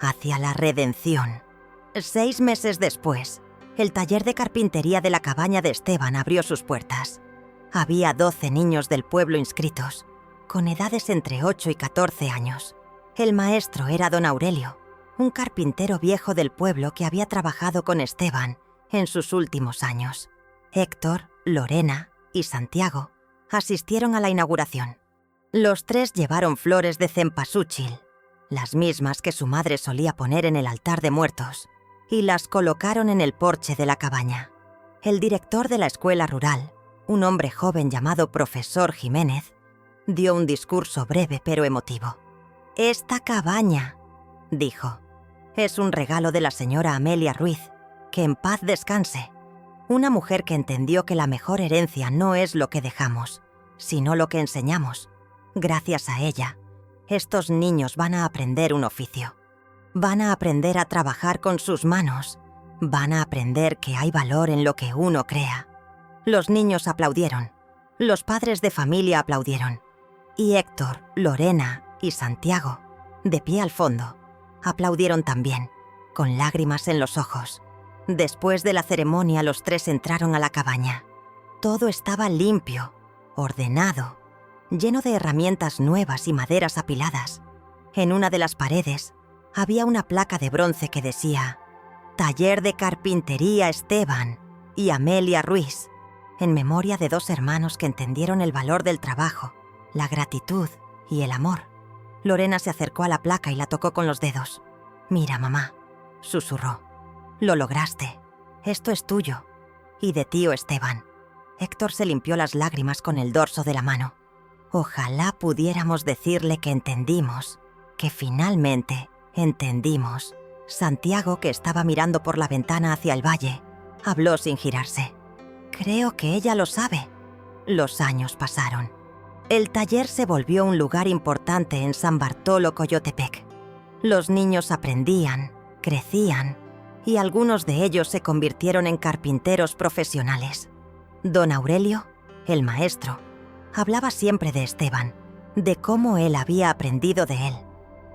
hacia la redención. 6 meses después, el taller de carpintería de la cabaña de Esteban abrió sus puertas. Había 12 niños del pueblo inscritos, con edades entre 8 y 14 años. El maestro era don Aurelio, un carpintero viejo del pueblo que había trabajado con Esteban en sus últimos años. Héctor, Lorena y Santiago asistieron a la inauguración. Los tres llevaron flores de cempasúchil, las mismas que su madre solía poner en el altar de muertos, y las colocaron en el porche de la cabaña. El director de la escuela rural, un hombre joven llamado Profesor Jiménez, dio un discurso breve pero emotivo. «Esta cabaña», dijo, «es un regalo de la señora Amelia Ruiz, que en paz descanse, una mujer que entendió que la mejor herencia no es lo que dejamos, sino lo que enseñamos. Gracias a ella, estos niños van a aprender un oficio. Van a aprender a trabajar con sus manos. Van a aprender que hay valor en lo que uno crea». Los niños aplaudieron. Los padres de familia aplaudieron. Y Héctor, Lorena y Santiago, de pie al fondo, aplaudieron también, con lágrimas en los ojos. Después de la ceremonia, los tres entraron a la cabaña. Todo estaba limpio, ordenado, lleno de herramientas nuevas y maderas apiladas. En una de las paredes había una placa de bronce que decía «Taller de Carpintería Esteban y Amelia Ruiz», en memoria de 2 hermanos que entendieron el valor del trabajo, la gratitud y el amor. Lorena se acercó a la placa y la tocó con los dedos. «Mira, mamá», susurró. «Lo lograste. Esto es tuyo. Y de tío Esteban». Héctor se limpió las lágrimas con el dorso de la mano. Ojalá pudiéramos decirle que entendimos, que finalmente entendimos. Santiago, que estaba mirando por la ventana hacia el valle, habló sin girarse. «Creo que ella lo sabe». Los años pasaron. El taller se volvió un lugar importante en San Bartolo, Coyotepec. Los niños aprendían, crecían, y algunos de ellos se convirtieron en carpinteros profesionales. Don Aurelio, el maestro, hablaba siempre de Esteban, de cómo él había aprendido de él,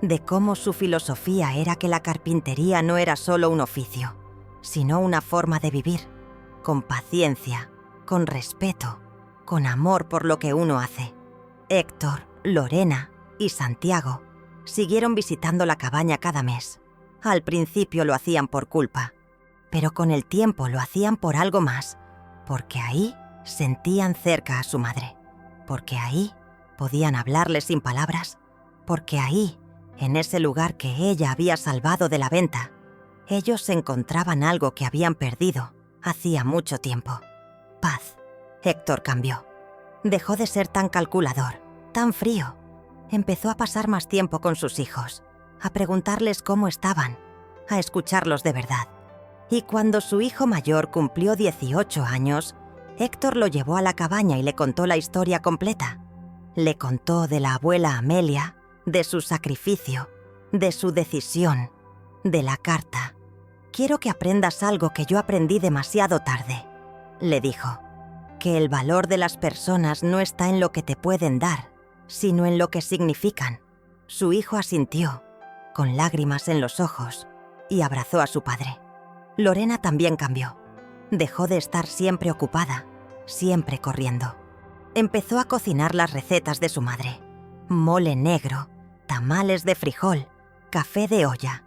de cómo su filosofía era que la carpintería no era solo un oficio, sino una forma de vivir, con paciencia, con respeto, con amor por lo que uno hace. Héctor, Lorena y Santiago siguieron visitando la cabaña cada mes. Al principio lo hacían por culpa, pero con el tiempo lo hacían por algo más, porque ahí sentían cerca a su madre, porque ahí podían hablarle sin palabras, porque ahí, en ese lugar que ella había salvado de la venta, ellos encontraban algo que habían perdido hacía mucho tiempo. Paz. Héctor cambió. Dejó de ser tan calculador, tan frío. Empezó a pasar más tiempo con sus hijos, a preguntarles cómo estaban, a escucharlos de verdad. Y cuando su hijo mayor cumplió 18 años, Héctor lo llevó a la cabaña y le contó la historia completa. Le contó de la abuela Amelia, de su sacrificio, de su decisión, de la carta. «Quiero que aprendas algo que yo aprendí demasiado tarde», le dijo, «que el valor de las personas no está en lo que te pueden dar, sino en lo que significan». Su hijo asintió, con lágrimas en los ojos, y abrazó a su padre. Lorena también cambió. Dejó de estar siempre ocupada, siempre corriendo. Empezó a cocinar las recetas de su madre. Mole negro, tamales de frijol, café de olla.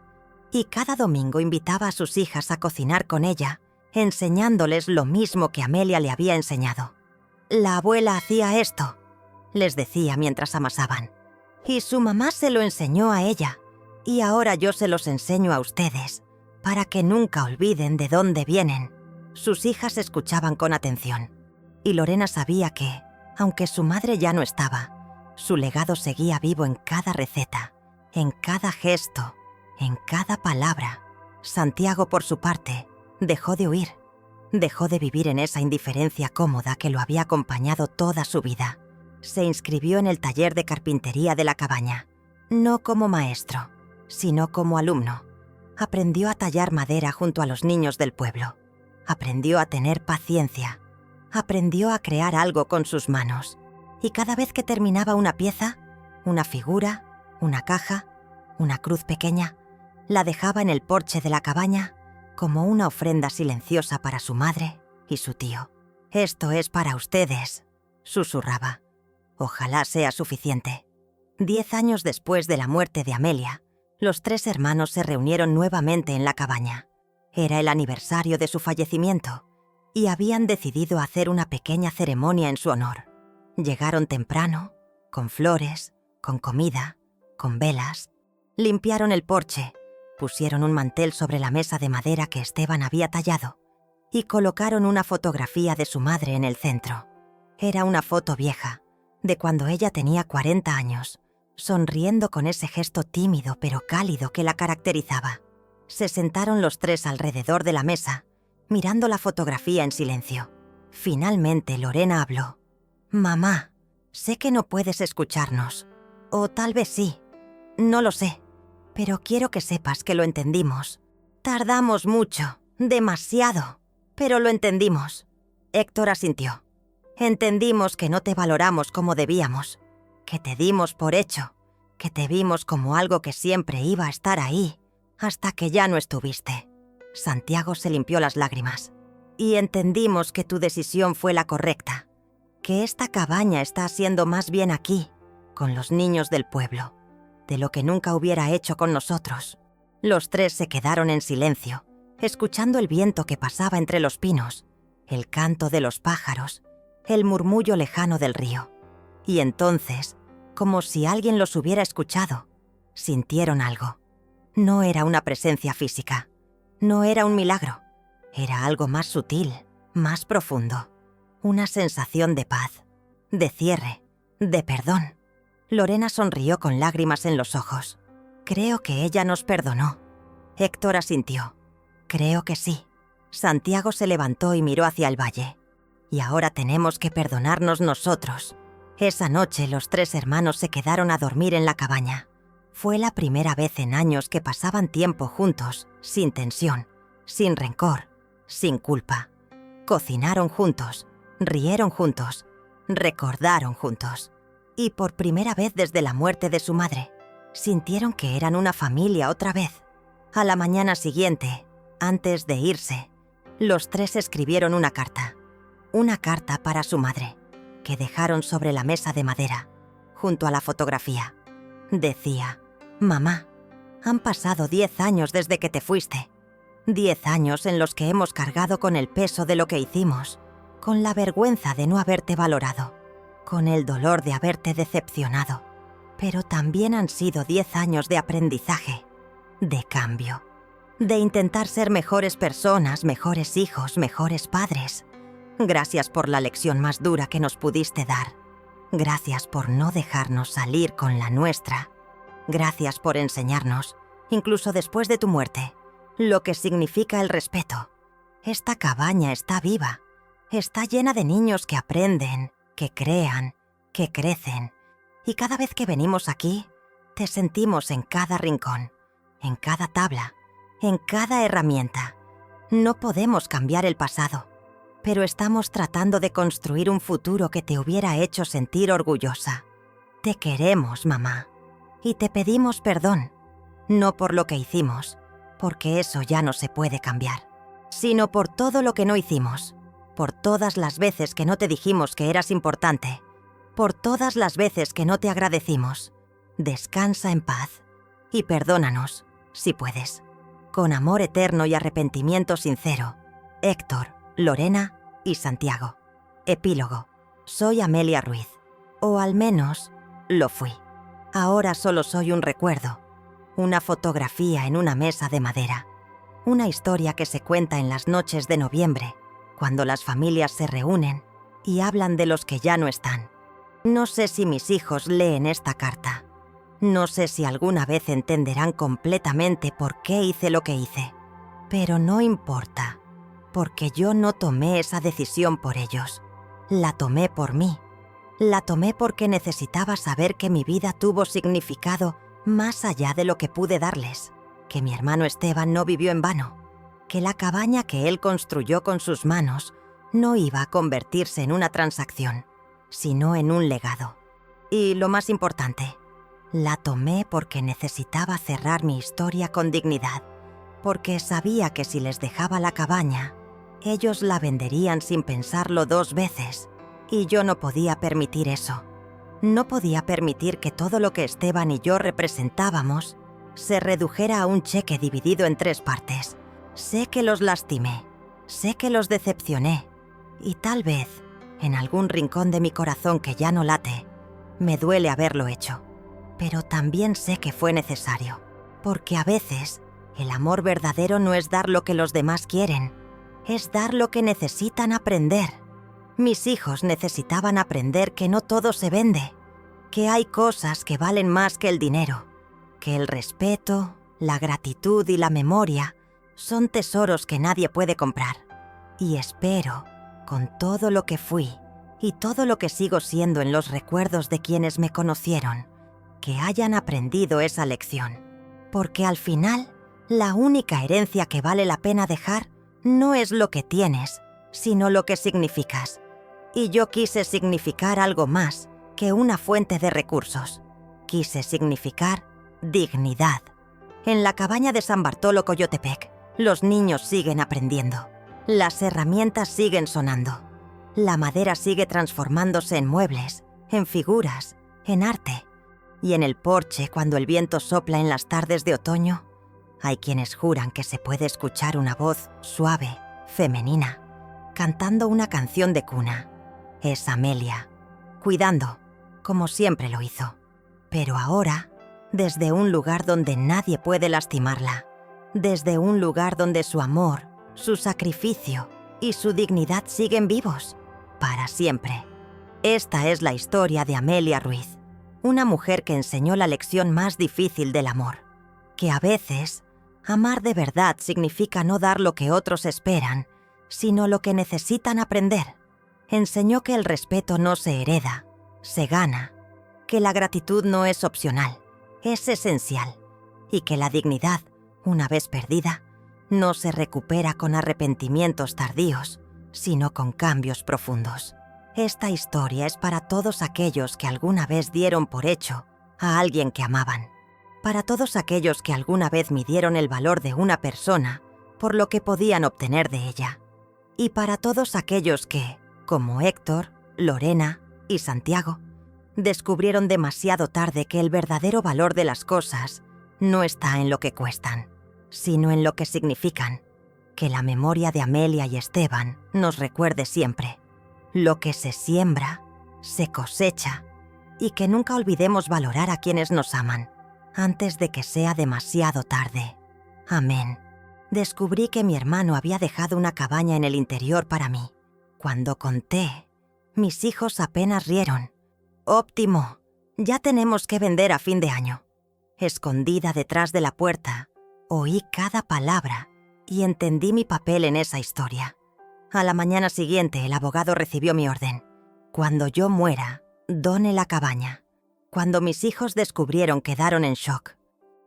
Y cada domingo invitaba a sus hijas a cocinar con ella, enseñándoles lo mismo que Amelia le había enseñado. «La abuela hacía esto», les decía mientras amasaban. «Y su mamá se lo enseñó a ella, y ahora yo se los enseño a ustedes, para que nunca olviden de dónde vienen». Sus hijas escuchaban con atención, y Lorena sabía que, aunque su madre ya no estaba, su legado seguía vivo en cada receta, en cada gesto, en cada palabra. Santiago, por su parte, dejó de huir. Dejó de vivir en esa indiferencia cómoda que lo había acompañado toda su vida. Se inscribió en el taller de carpintería de la cabaña, no como maestro, sino como alumno. Aprendió a tallar madera junto a los niños del pueblo. Aprendió a tener paciencia. Aprendió a crear algo con sus manos. Y cada vez que terminaba una pieza, una figura, una caja, una cruz pequeña, la dejaba en el porche de la cabaña como una ofrenda silenciosa para su madre y su tío. «Esto es para ustedes», susurraba. «Ojalá sea suficiente». 10 años después de la muerte de Amelia, los 3 hermanos se reunieron nuevamente en la cabaña. Era el aniversario de su fallecimiento y habían decidido hacer una pequeña ceremonia en su honor. Llegaron temprano, con flores, con comida, con velas. Limpiaron el porche, pusieron un mantel sobre la mesa de madera que Esteban había tallado y colocaron una fotografía de su madre en el centro. Era una foto vieja, de cuando ella tenía 40 años, sonriendo con ese gesto tímido pero cálido que la caracterizaba. Se sentaron los 3 alrededor de la mesa, mirando la fotografía en silencio. Finalmente Lorena habló. «Mamá, sé que no puedes escucharnos, o tal vez sí, no lo sé, pero quiero que sepas que lo entendimos. Tardamos mucho, demasiado, pero lo entendimos». Héctor asintió. «Entendimos que no te valoramos como debíamos, que te dimos por hecho, que te vimos como algo que siempre iba a estar ahí, hasta que ya no estuviste». Santiago se limpió las lágrimas. «Y entendimos que tu decisión fue la correcta, que esta cabaña está haciendo más bien aquí, con los niños del pueblo, de lo que nunca hubiera hecho con nosotros». Los 3 se quedaron en silencio, escuchando el viento que pasaba entre los pinos, el canto de los pájaros, el murmullo lejano del río. Y entonces, como si alguien los hubiera escuchado, sintieron algo. No era una presencia física, no era un milagro, era algo más sutil, más profundo. Una sensación de paz, de cierre, de perdón. Lorena sonrió con lágrimas en los ojos. «Creo que ella nos perdonó». Héctor asintió. «Creo que sí». Santiago se levantó y miró hacia el valle. «Y ahora tenemos que perdonarnos nosotros». Esa noche los 3 hermanos se quedaron a dormir en la cabaña. Fue la primera vez en años que pasaban tiempo juntos, sin tensión, sin rencor, sin culpa. Cocinaron juntos, rieron juntos, recordaron juntos. Y por primera vez desde la muerte de su madre, sintieron que eran una familia otra vez. A la mañana siguiente, antes de irse, los 3 escribieron una carta para su madre, que dejaron sobre la mesa de madera, junto a la fotografía. Decía: «Mamá, han pasado 10 años desde que te fuiste. 10 años en los que hemos cargado con el peso de lo que hicimos, con la vergüenza de no haberte valorado, con el dolor de haberte decepcionado. Pero también han sido 10 años de aprendizaje, de cambio, de intentar ser mejores personas, mejores hijos, mejores padres. Gracias por la lección más dura que nos pudiste dar. Gracias por no dejarnos salir con la nuestra. Gracias por enseñarnos, incluso después de tu muerte, lo que significa el respeto. Esta cabaña está viva. Está llena de niños que aprenden, que crean, que crecen. Y cada vez que venimos aquí, te sentimos en cada rincón, en cada tabla, en cada herramienta. No podemos cambiar el pasado, pero estamos tratando de construir un futuro que te hubiera hecho sentir orgullosa. Te queremos, mamá, y te pedimos perdón, no por lo que hicimos, porque eso ya no se puede cambiar, sino por todo lo que no hicimos, por todas las veces que no te dijimos que eras importante, por todas las veces que no te agradecimos. Descansa en paz y perdónanos, si puedes. Con amor eterno y arrepentimiento sincero, Héctor, Lorena y Santiago. Epílogo. Soy Amelia Ruiz. O al menos, lo fui. Ahora solo soy un recuerdo, una fotografía en una mesa de madera, una historia que se cuenta en las noches de noviembre, cuando las familias se reúnen y hablan de los que ya no están. No sé si mis hijos leen esta carta. No sé si alguna vez entenderán completamente por qué hice lo que hice. Pero no importa, porque yo no tomé esa decisión por ellos. La tomé por mí. La tomé porque necesitaba saber que mi vida tuvo significado más allá de lo que pude darles, que mi hermano Esteban no vivió en vano, que la cabaña que él construyó con sus manos no iba a convertirse en una transacción, sino en un legado. Y lo más importante, la tomé porque necesitaba cerrar mi historia con dignidad, porque sabía que si les dejaba la cabaña, ellos la venderían sin pensarlo 2 veces, y yo no podía permitir eso. No podía permitir que todo lo que Esteban y yo representábamos se redujera a un cheque dividido en 3 partes. Sé que los lastimé, sé que los decepcioné, y tal vez, en algún rincón de mi corazón que ya no late, me duele haberlo hecho. Pero también sé que fue necesario, porque a veces el amor verdadero no es dar lo que los demás quieren, es dar lo que necesitan aprender. Mis hijos necesitaban aprender que no todo se vende, que hay cosas que valen más que el dinero, que el respeto, la gratitud y la memoria son tesoros que nadie puede comprar. Y espero, con todo lo que fui y todo lo que sigo siendo en los recuerdos de quienes me conocieron, que hayan aprendido esa lección. Porque al final, la única herencia que vale la pena dejar no es lo que tienes, sino lo que significas. Y yo quise significar algo más que una fuente de recursos. Quise significar dignidad. En la cabaña de San Bartolo, Coyotepec, los niños siguen aprendiendo. Las herramientas siguen sonando. La madera sigue transformándose en muebles, en figuras, en arte. Y en el porche, cuando el viento sopla en las tardes de otoño, hay quienes juran que se puede escuchar una voz suave, femenina, cantando una canción de cuna. Es Amelia, cuidando, como siempre lo hizo. Pero ahora, desde un lugar donde nadie puede lastimarla, desde un lugar donde su amor, su sacrificio y su dignidad siguen vivos, para siempre. Esta es la historia de Amelia Ruiz, una mujer que enseñó la lección más difícil del amor, que a veces, amar de verdad significa no dar lo que otros esperan, sino lo que necesitan aprender. Enseñó que el respeto no se hereda, se gana, que la gratitud no es opcional, es esencial, y que la dignidad, una vez perdida, no se recupera con arrepentimientos tardíos, sino con cambios profundos. Esta historia es para todos aquellos que alguna vez dieron por hecho a alguien que amaban, para todos aquellos que alguna vez midieron el valor de una persona por lo que podían obtener de ella, y para todos aquellos que, como Héctor, Lorena y Santiago, descubrieron demasiado tarde que el verdadero valor de las cosas no está en lo que cuestan, sino en lo que significan, Que la memoria de Amelia y Esteban nos recuerde siempre. Lo que se siembra, se cosecha. Y que nunca olvidemos valorar a quienes nos aman, antes de que sea demasiado tarde. Amén. Descubrí que mi hermano había dejado una cabaña en el interior para mí. Cuando conté, mis hijos apenas rieron. «Óptimo, ya tenemos que vender a fin de año». Escondida detrás de la puerta, oí cada palabra y entendí mi papel en esa historia. A la mañana siguiente, el abogado recibió mi orden. Cuando yo muera, done la cabaña. Cuando mis hijos descubrieron, quedaron en shock.